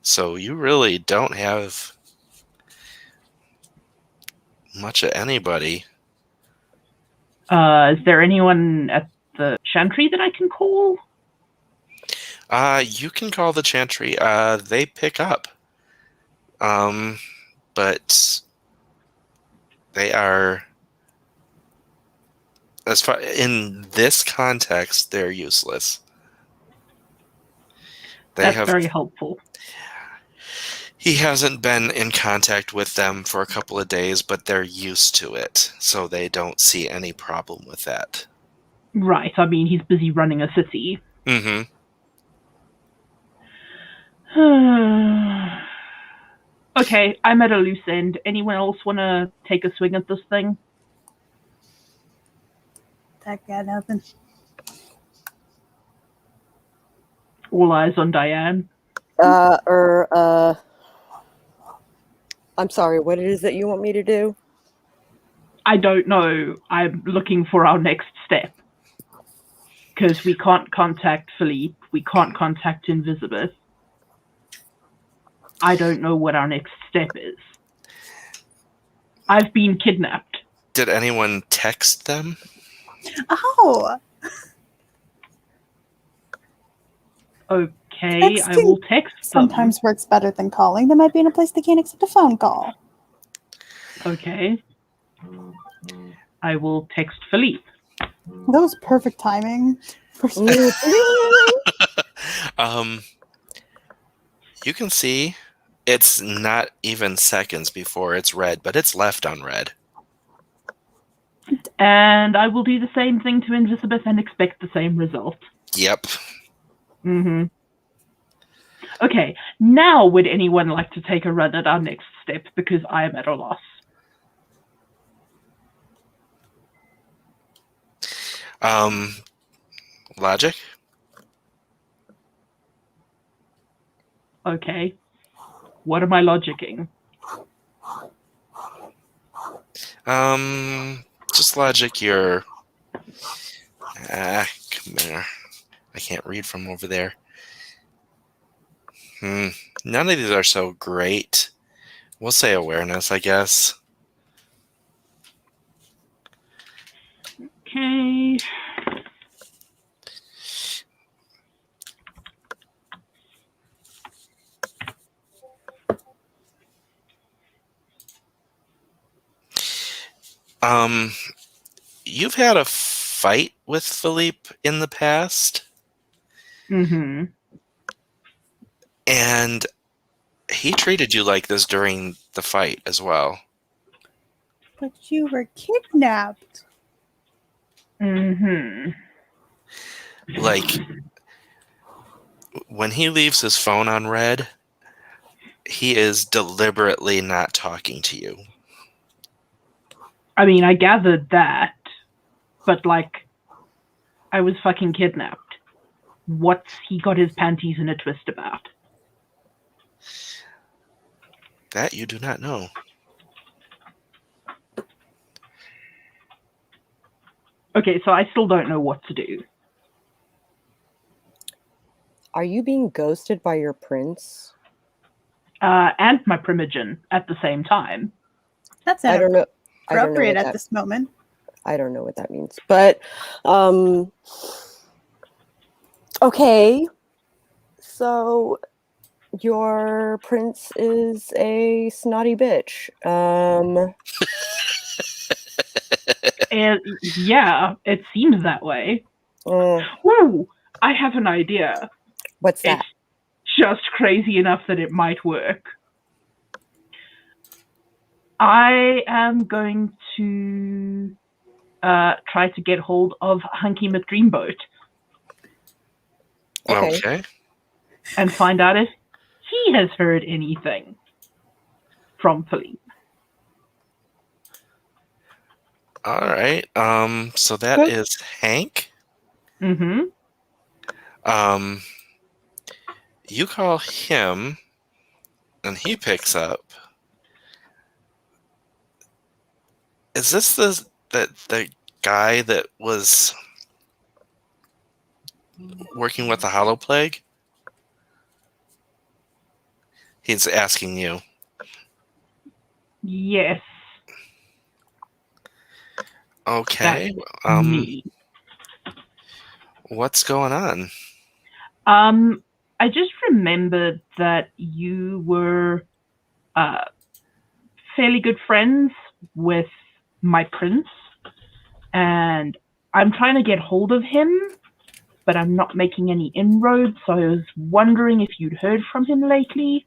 So you really don't have much of anybody. Is there anyone at the Chantry that I can call? You can call the Chantry. They pick up. But they are, as far in this context, they're useless. That's very helpful. He hasn't been in contact with them for a couple of days, but they're used to it, so they don't see any problem with that. Right. I mean, he's busy running a city. Mm-hmm. Okay, I'm at a loose end. Anyone else want to take a swing at this thing? That got nothing. All eyes on Diane. I'm sorry, what it is that you want me to do? I don't know. I'm looking for our next step. Because we can't contact Philippe. We can't contact Invisibeth. I don't know what our next step is. I've been kidnapped. Did anyone text them? Oh! Okay, I will text them. Sometimes works better than calling. They might be in a place they can't accept a phone call. Okay. I will text Philippe. That was perfect timing. You can see it's not even seconds before it's red, but it's left unread. And I will do the same thing to Invisibeth and expect the same result. Yep. Mm-hmm. Okay, now would anyone like to take a run at our next step, because I am at a loss. Logic? Okay. What am I logicking? Just logic your... come here. I can't read from over there. None of these are so great. We'll say awareness, I guess. Okay. You've had a fight with Philippe in the past. Mm-hmm. And he treated you like this during the fight as well. But you were kidnapped. Mm-hmm. Like, when he leaves his phone on red, he is deliberately not talking to you. I mean, I gathered that, but, like, I was fucking kidnapped. What's he got his panties in a twist about? That you do not know. Okay, so I still don't know what to do. Are you being ghosted by your prince? And my primogen at the same time. That's I don't know. appropriate at this moment. I don't know what that means. But, okay. So, your prince is a snotty bitch. And yeah, it seems that way. Ooh, I have an idea. What's that? It's just crazy enough that it might work. I am going to try to get hold of Hunky McDreamboat Okay. and find out if he has heard anything from Philippe. All right. So that Good. is Hank. Mm-hmm. You call him, and he picks up. Is this the guy that was working with the Hollow Plague? He's asking you. Yes, Okay. me. What's going on? I just remembered that you were fairly good friends with my prince, and I'm trying to get hold of him, but I'm not making any inroads, so I was wondering if you'd heard from him lately.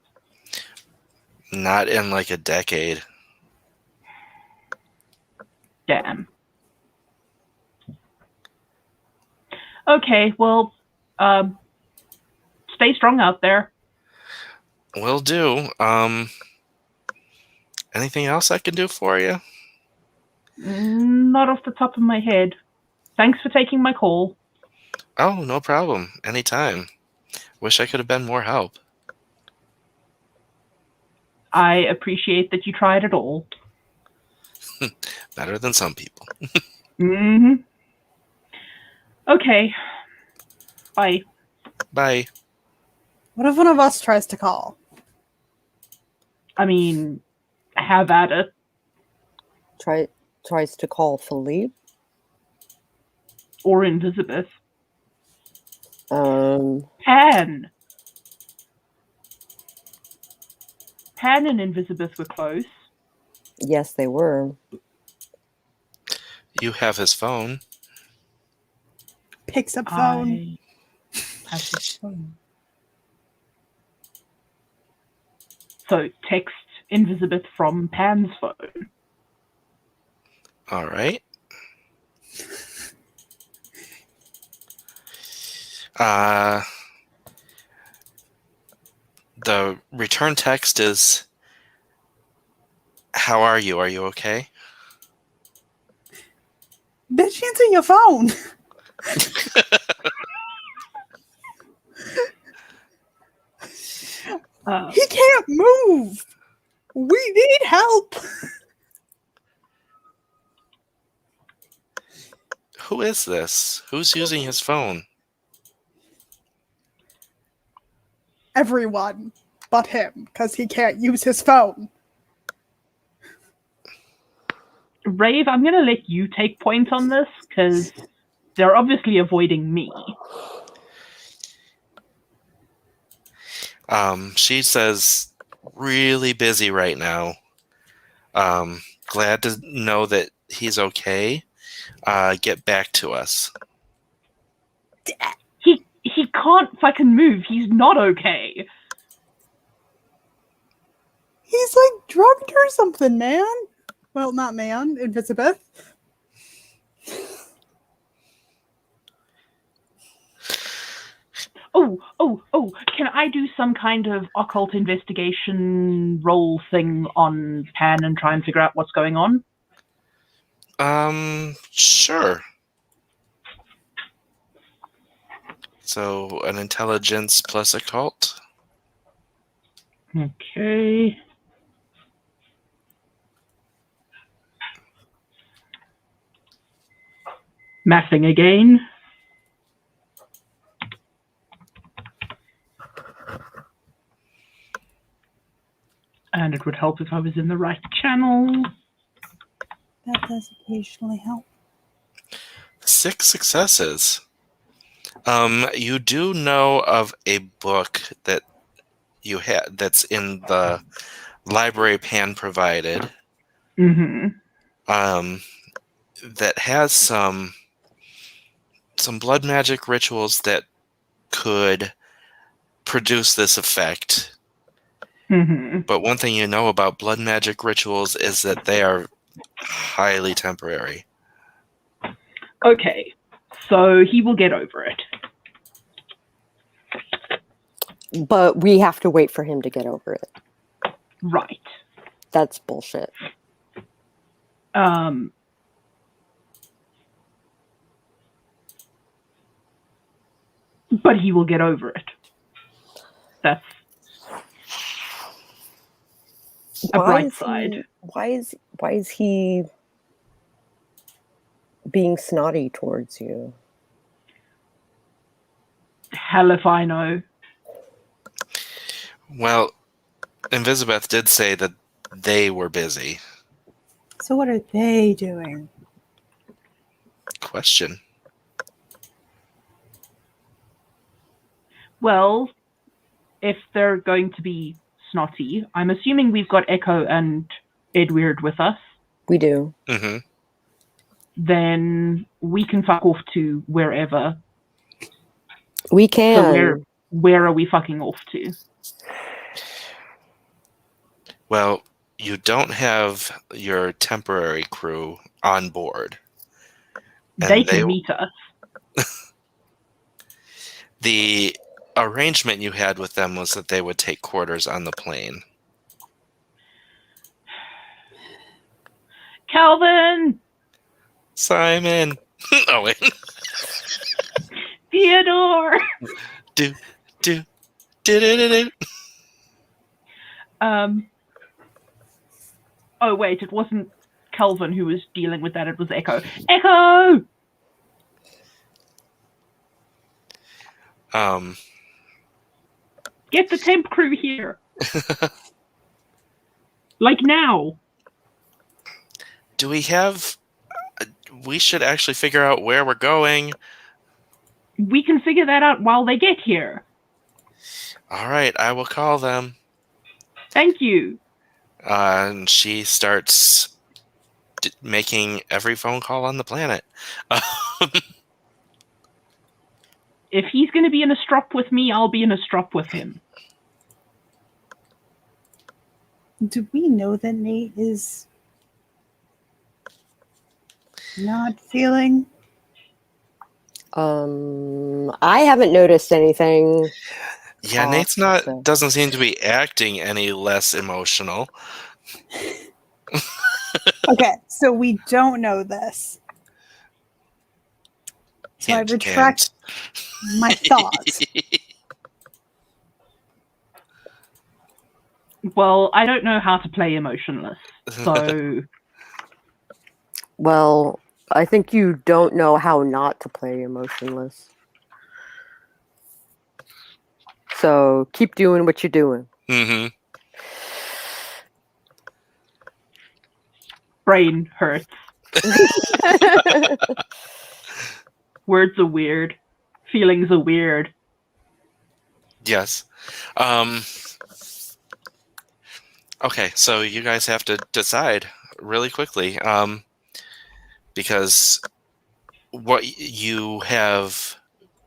Not in like a decade. Damn. Okay, well, stay strong out there. Will do. Anything else I can do for you? Not off the top of my head. Thanks for taking my call. Oh, no problem. Anytime. Wish I could have been more help. I appreciate that you tried at all. Better than some people. Mm-hmm. Okay. Bye. Bye. What if one of us tries to call? I mean, have at it. Tries to call Philippe. Or Elizabeth. Pan and Elizabeth were close. Yes, they were. You have his phone. Picks up phone. I have his phone. So text Elizabeth from Pan's phone. All right. The return text is, "How are you? Are you okay?" Bitch, answer your phone. He can't move. We need help. Who is this? Who's using his phone? Everyone but him, because he can't use his phone. Rave, I'm going to let you take point on this, because they're obviously avoiding me. She says, really busy right now. Glad to know that he's okay. Get back to us. He can't fucking move. He's not okay. He's like drugged or something, man. Well, not man, Elizabeth. Oh, can I do some kind of occult investigation role thing on Pan and try and figure out what's going on? Sure. So, an intelligence plus occult. Okay. Mathing again. And it would help if I was in the right channel. That does occasionally help. 6 successes. You do know of a book that you had that's in the library Pan provided. Mm-hmm. That has some blood magic rituals that could produce this effect. Mm-hmm. But one thing you know about blood magic rituals is that they are highly temporary. Okay, so he will get over it. But we have to wait for him to get over it. Right. That's bullshit. But he will get over it. That's a bright side. Why is he being snotty towards you? Hell if I know. Well, Invisibeth did say that they were busy. So what are they doing? Question. Well, if they're going to be snotty, I'm assuming we've got Echo and Edward with us. We do. Mm-hmm. Then we can fuck off to wherever. We can. So where are we fucking off to? Well, you don't have your temporary crew on board. They can meet us. The arrangement you had with them was that they would take quarters on the plane. Calvin! Simon! Oh, wait. Theodore! Do. Oh, wait, it wasn't Calvin who was dealing with that, it was Echo. Echo! Get the temp crew here! Like now! Do we have... we should actually figure out where we're going. We can figure that out while they get here. All right, I will call them. Thank you. And she starts making every phone call on the planet. If he's going to be in a strop with me, I'll be in a strop with him. Do we know that Nate is not feeling? I haven't noticed anything. Yeah, Nate's doesn't seem to be acting any less emotional. Okay, so we don't know this. So I retract my thoughts. Well, I don't know how to play emotionless, so... Well, I think you don't know how not to play emotionless. So keep doing what you're doing. Mm-hmm. Brain hurts. Words are weird. Feelings are weird. Yes. Okay, so you guys have to decide really quickly. Because what you have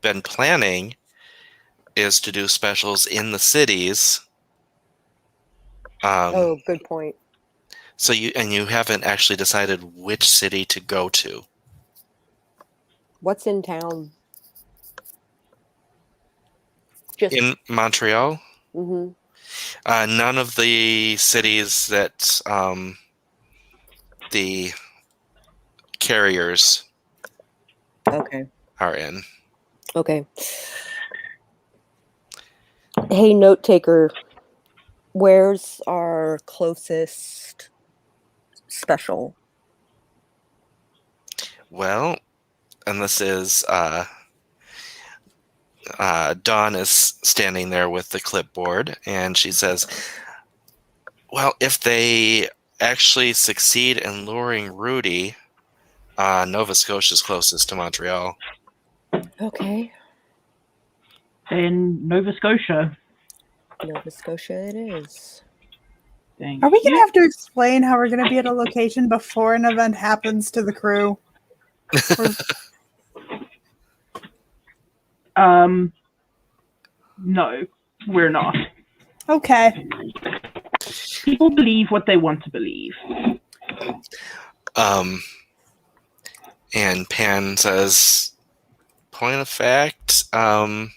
been planning is to do specials in the cities. Oh, good point. So you haven't actually decided which city to go to. What's in town? Just In Montreal? Mm-hmm. None of the cities that the carriers Okay. are in. Okay. Hey, note taker, where's our closest special? Well, and this is Dawn is standing there with the clipboard, and she says, well, if they actually succeed in luring Rudy, Nova Scotia's closest to Montreal. Okay. Then Nova Scotia. Nova Scotia it is. Thank Are we going to you. have to explain how we're going to be at a location before an event happens to the crew? No, we're not. Okay. People believe what they want to believe. And Pan says, point of fact, you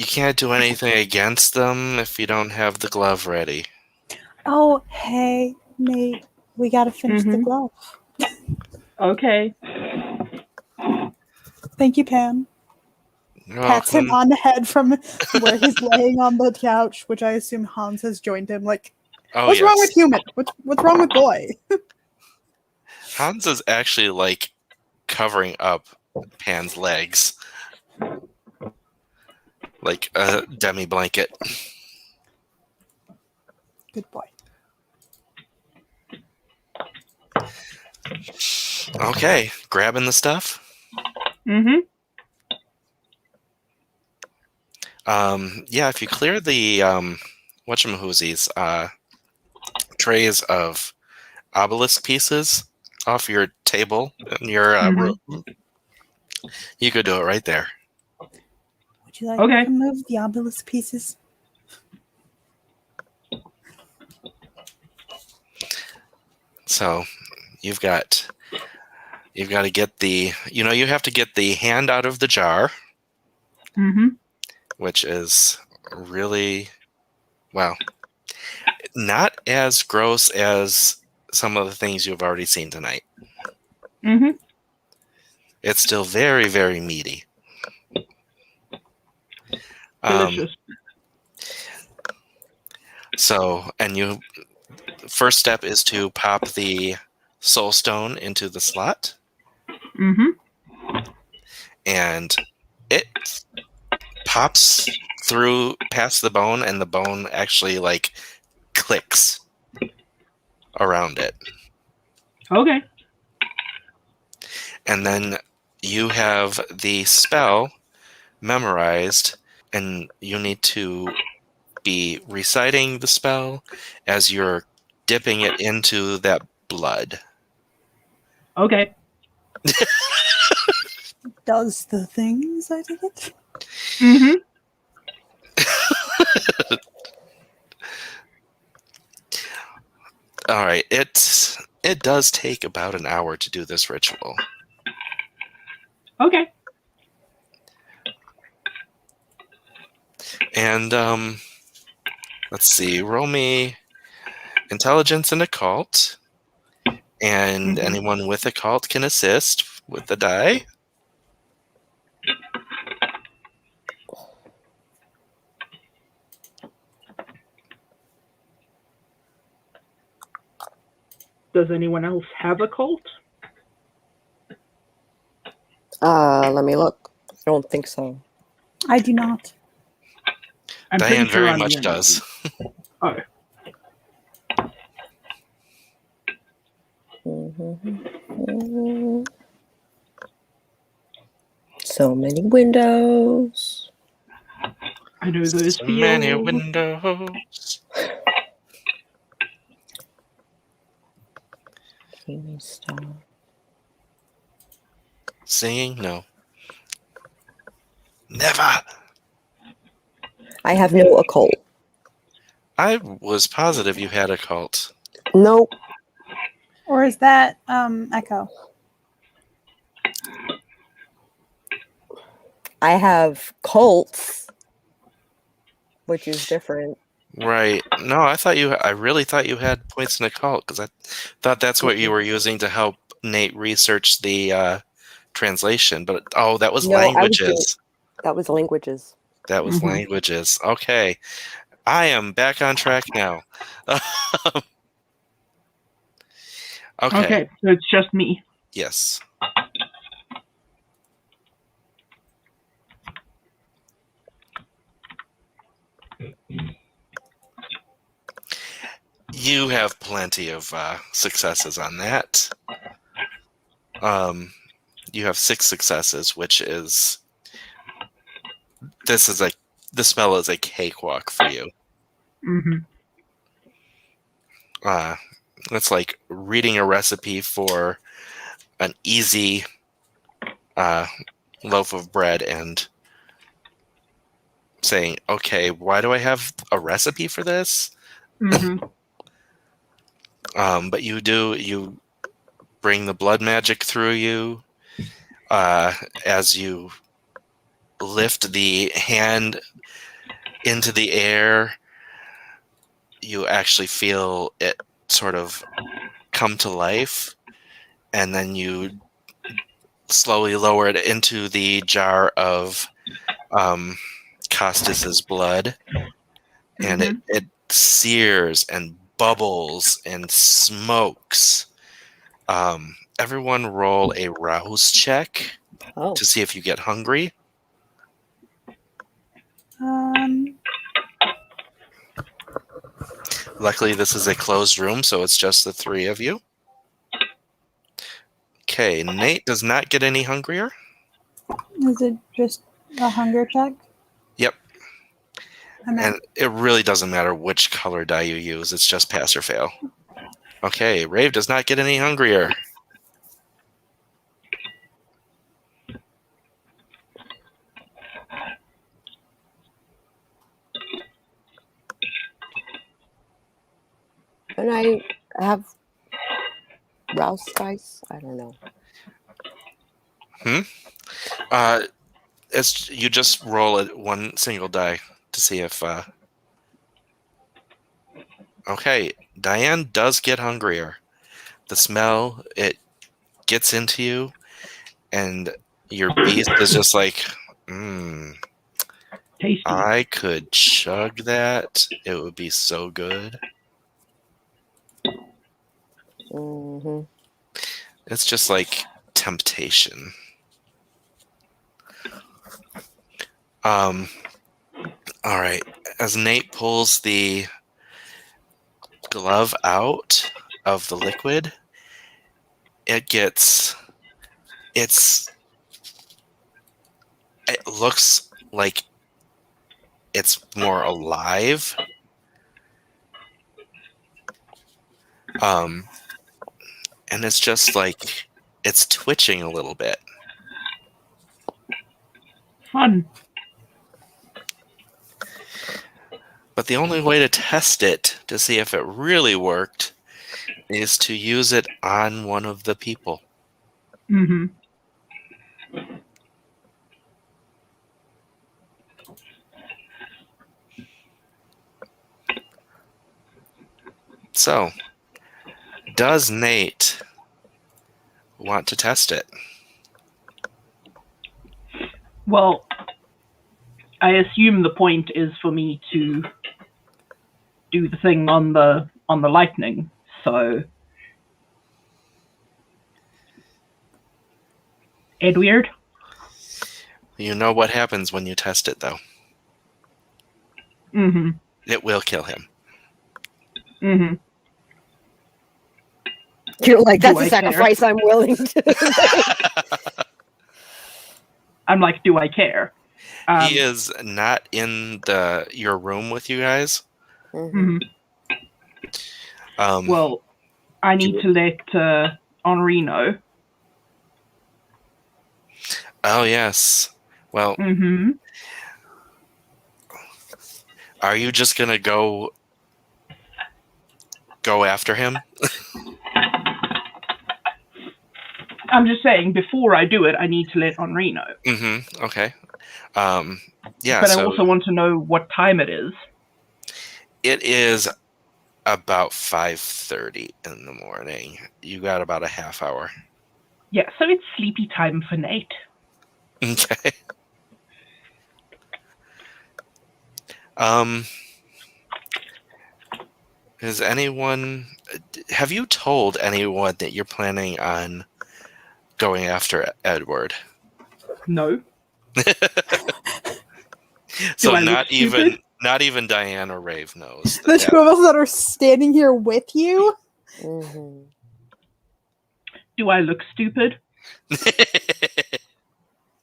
can't do anything against them if you don't have the glove ready. Oh, hey, Nate. We gotta finish the Mhm. glove. Okay. Thank you, Pam. You're Pats him welcome. on the head from where he's laying on the couch, which I assume Hans has joined him. Like, Oh, what's wrong yes. with human? What's wrong with boy? Hans is actually like covering up Pan's legs like a demi blanket. Good boy. Okay, grabbing the stuff. Mhm. Yeah, if you clear the whatchamahoozies, trays of obelisk pieces off your table in your Mhm. room, you could do it right there. Would you like Okay. me to move the obelisk pieces? So you've got to get the you have to get the hand out of the jar, Mhm. which is really, well, not as gross as some of the things you've already seen tonight. Mhm. It's still very, very meaty. Delicious. So, and first step is to pop the soul stone into the slot, Mhm. and it pops through past the bone, and the bone actually like clicks around it. Okay. And then you have the spell memorized, and you need to be reciting the spell as you're dipping it into that blood. Okay. Does the things, I take it? Mhm. All right, it does take about an hour to do this ritual. Okay. And let's see, roll me intelligence and occult, and Mhm. anyone with occult can assist with the die. Does anyone else have a cult? Let me look. I don't think so. I do not. I'm Diane pretty sure very I'm much the only does. one. Mhm. So many windows. I know those So many feels. windows. Teeny star. Singing? No. Never. I have no occult. I was positive you had occult. Nope. Or is that Echo? I have cults, which is different. Right. No, I really thought you had points in occult, because I thought that's what you were using to help Nate research the translation. But that was No, I was doing languages. that was languages. That was Mhm. languages. Okay. I am back on track now. Okay. Okay, so it's just me. Yes. You have plenty of successes on that. You have 6 successes, which is the spell is a cakewalk for you. Mhm. It's like reading a recipe for an easy loaf of bread and saying, okay, why do I have a recipe for this? Mhm. But you bring the blood magic through you. As you lift the hand into the air, you actually feel it sort of come to life, and then you slowly lower it into the jar of Costas's blood, and it sears and bubbles and smokes. Everyone roll a rouse check Oh, to see if you get hungry. Luckily, this is a closed room, so it's just the three of you. Okay, Nate does not get any hungrier. Is it just a hunger check? Yep. I'm And it really doesn't matter which color die you use. It's just pass or fail. Okay, Rave does not get any hungrier. and I have rouse dice. I don't know. It's you just roll it one single die to see if. Okay, Diane does get hungrier. The smell, it gets into you, and your beast is just like, Tasty. I could chug that. It would be so good. Mm-hmm. It's just like temptation. All right. As Nate pulls the glove out of the liquid, it looks like it's more alive. And it's just like it's twitching a little bit. Fun. But the only way to test it to see if it really worked is to use it on one of the people. Mm-hmm. So, does Nate want to test it? Well, I assume the point is for me to do the thing on the lightning. So, Edward? You know what happens when you test it, though. Mm-hmm. It will kill him. Mm-hmm. You're like, Do that's I a care? sacrifice I'm willing to. I'm like, do I care? He is not in your room with you guys. Mm-hmm. Well, I need to let Henri know. Oh, yes. Well, Mm-hmm. are you just going to go after him? I'm just saying, before I do it, I need to let Henri know. Mm-hmm. Okay. Yeah. But so I also want to know what time it is. it is about 5:30 in the morning. You got about a half hour. Yeah, so it's sleepy time for Nate. Okay. Have you told anyone that you're planning on going after Edward? No. So I look stupid? not even Diane or Rave knows. The two of us that are standing here with you? Mm-hmm. Do I look stupid?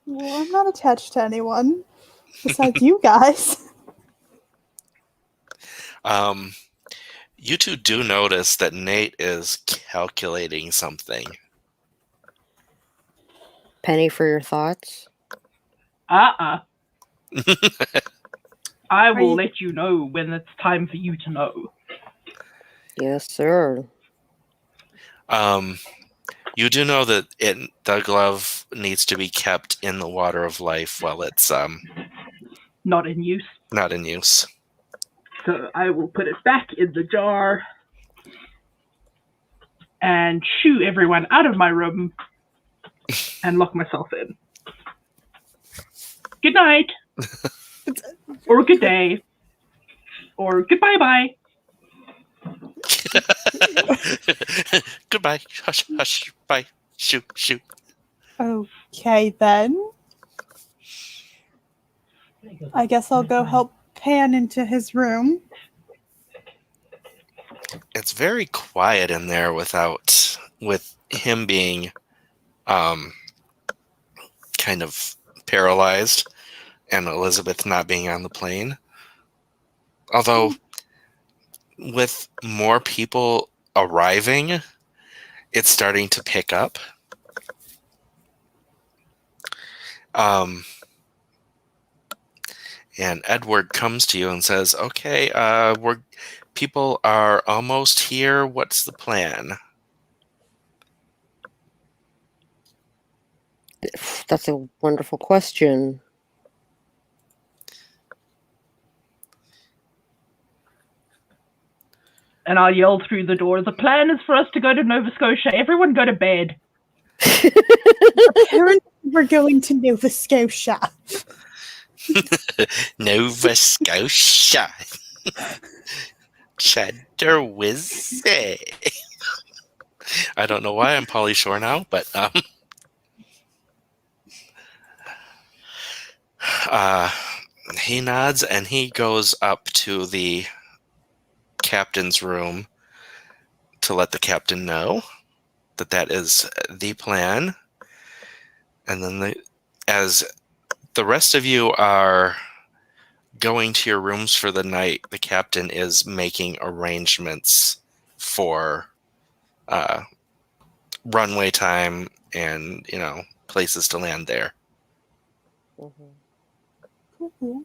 Well, I'm not attached to anyone besides you guys. You two do notice that Nate is calculating something. Penny for your thoughts. I will you- let you know when it's time for you to know. Yes, sir. You do know that the glove needs to be kept in the water of life while it's Not in use. not in use. So I will put it back in the jar and shoo everyone out of my room and lock myself in. Good night. Or good day. Or goodbye bye. Goodbye. Hush, hush. Bye. Shoot, shoot. Okay, then. I guess I'll go help Pan into his room. It's very quiet in there with him being kind of paralyzed and Elizabeth not being on the plane. Although with more people arriving, it's starting to pick up. And Edward comes to you and says, "Okay, people are almost here. What's the plan?" That's a wonderful question. And I'll yell through the door, the plan is for us to go to Nova Scotia. Everyone go to bed. Apparently, we're going to Nova Scotia. Nova Scotia. Cheddar whizzay. I don't know why I'm Pauly Shore now, but he nods and he goes up to the captain's room to let the captain know that is the plan. And then as the rest of you are going to your rooms for the night, the captain is making arrangements for runway time and, places to land there. Mm-hmm.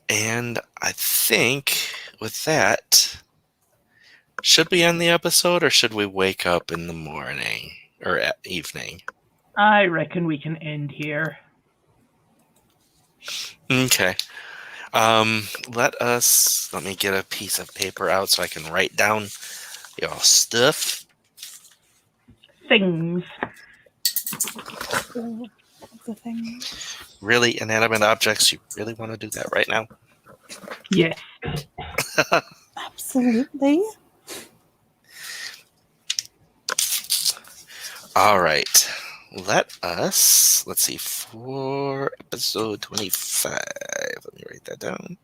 And I think with that, should we end the episode or should we wake up in the morning or evening? I reckon we can end here. Okay. Let me get a piece of paper out so I can write down your stuff. Things. The thing. Really, inanimate objects? You really want to do that right now? Yes. Absolutely. All right. Let's see, for episode 25. Let me write that down.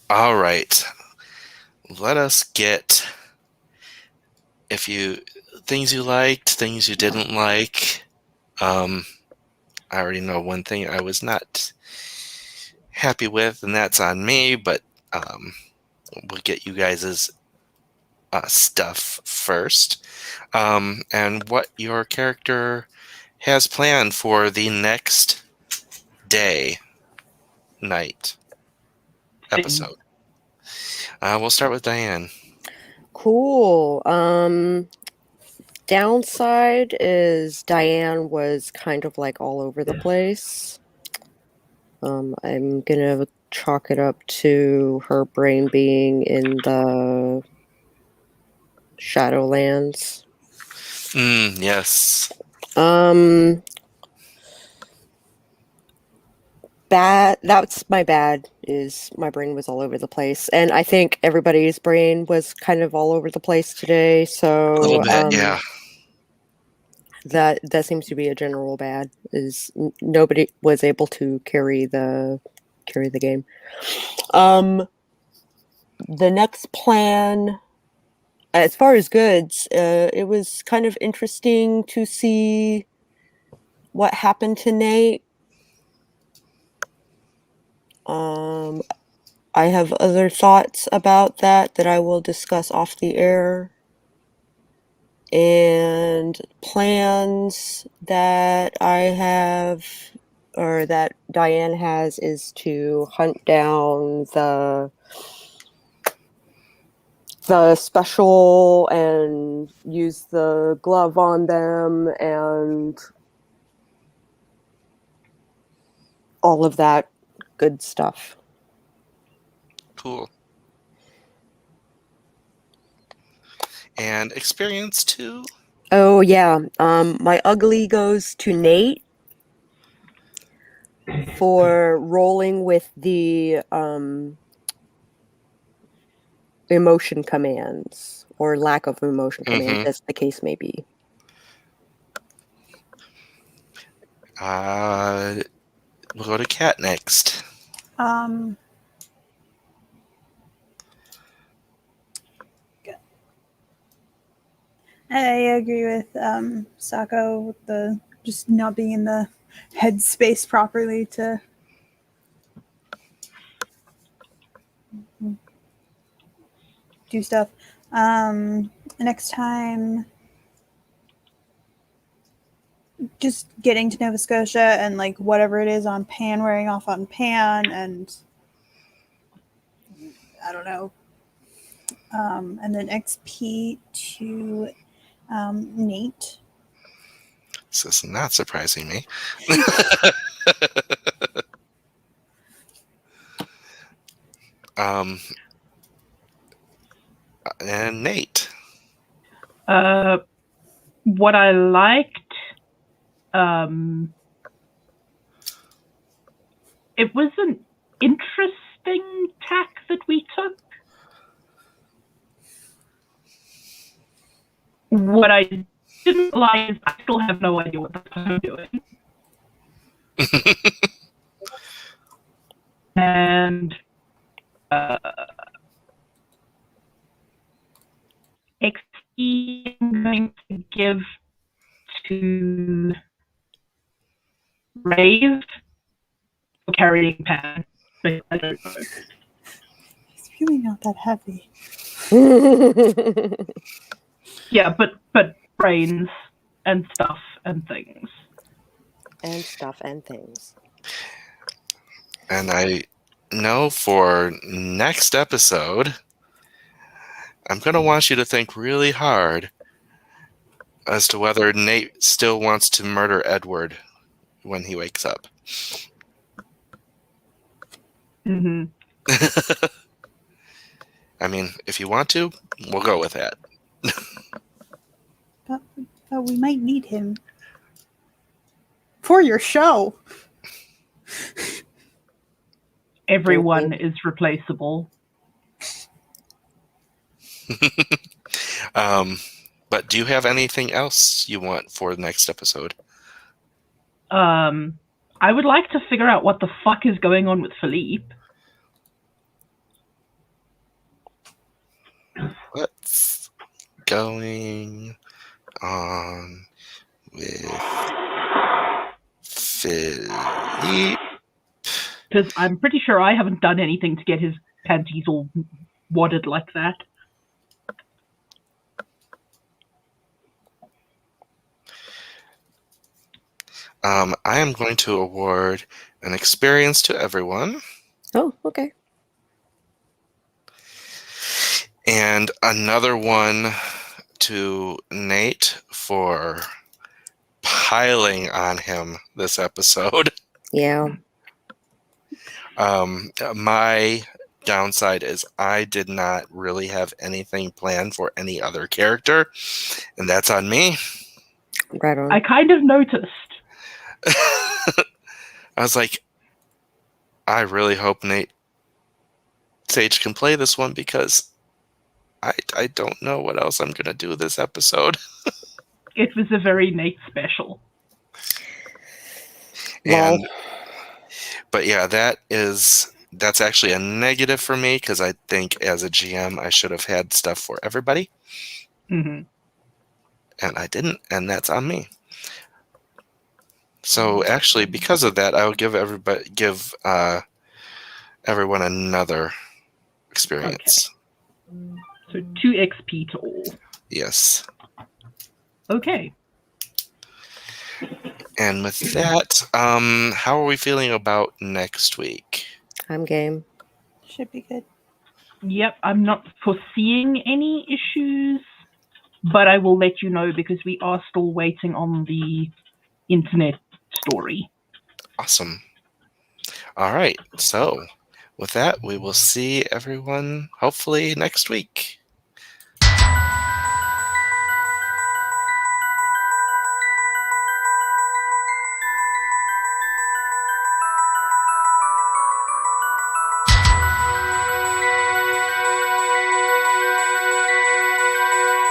All right. Let us get things you liked, things you didn't like. I already know one thing I was not happy with, and that's on me, but we'll get you guys' stuff first. And what your character has planned for the next night episode. We'll start with Diane. Cool. Downside is Diane was kind of like all over the place. I'm gonna chalk it up to her brain being in the Shadowlands. Yes. That's my bad, is my brain was all over the place. And I think everybody's brain was kind of all over the place today. So A little bit, yeah. That seems to be a general bad, is nobody was able to carry the game. The next plan, as far as goods, it was kind of interesting to see what happened to Nate. I have other thoughts about that I will discuss off the air. And plans that I have or that Diane has is to hunt down the special and use the glove on them and all of that good stuff. Cool. And experience 2? Oh yeah, my ugly goes to Nate for rolling with the emotion commands or lack of emotion commands, Mhm. as the case may be. We'll go to Cat next. I agree with Sako with the just not being in the headspace properly to do stuff. Next time, just getting to Nova Scotia and like whatever it is on Pan, wearing off on Pan, and I don't know. And then XP to Nate. This is not surprising me. And Nate. What I liked, it was an interesting tack that we took. What I didn't like is I still have no idea what the fuck I'm doing. And XP I'm going to give to Rave for carrying Pan. But I don't know. It's really not that heavy. Yeah, but brains and stuff and things. And stuff and things. And I know for next episode, I'm going to want you to think really hard as to whether Nate still wants to murder Edward when he wakes up. Mm-hmm. I mean, if you want to, we'll go with that. But we might need him for your show. Everyone is replaceable. But do you have anything else you want for the next episode? I would like to figure out what the fuck is going on with Philippe. What's going on with Philippe? Because I'm pretty sure I haven't done anything to get his panties all wadded like that. I am going to award an experience to everyone. Oh, okay. And another one to Nate for piling on him this episode. Yeah. My downside is I did not really have anything planned for any other character, and that's on me. Right on. I kind of noticed. I was like, I really hope Nate Sage can play this one because I don't know what else I'm going to do this episode. It was a very Nate special. And but yeah, that's actually a negative for me because I think as a GM I should have had stuff for everybody. Mm-hmm. And I didn't, and that's on me. So actually, because of that, I will give everyone another experience. Okay. So 2 XP to all. Yes. Okay. And with that, how are we feeling about next week? I'm game. Should be good. Yep, I'm not foreseeing any issues, but I will let you know because we are still waiting on the internet story. Awesome. All right. So with that, we will see everyone hopefully next week.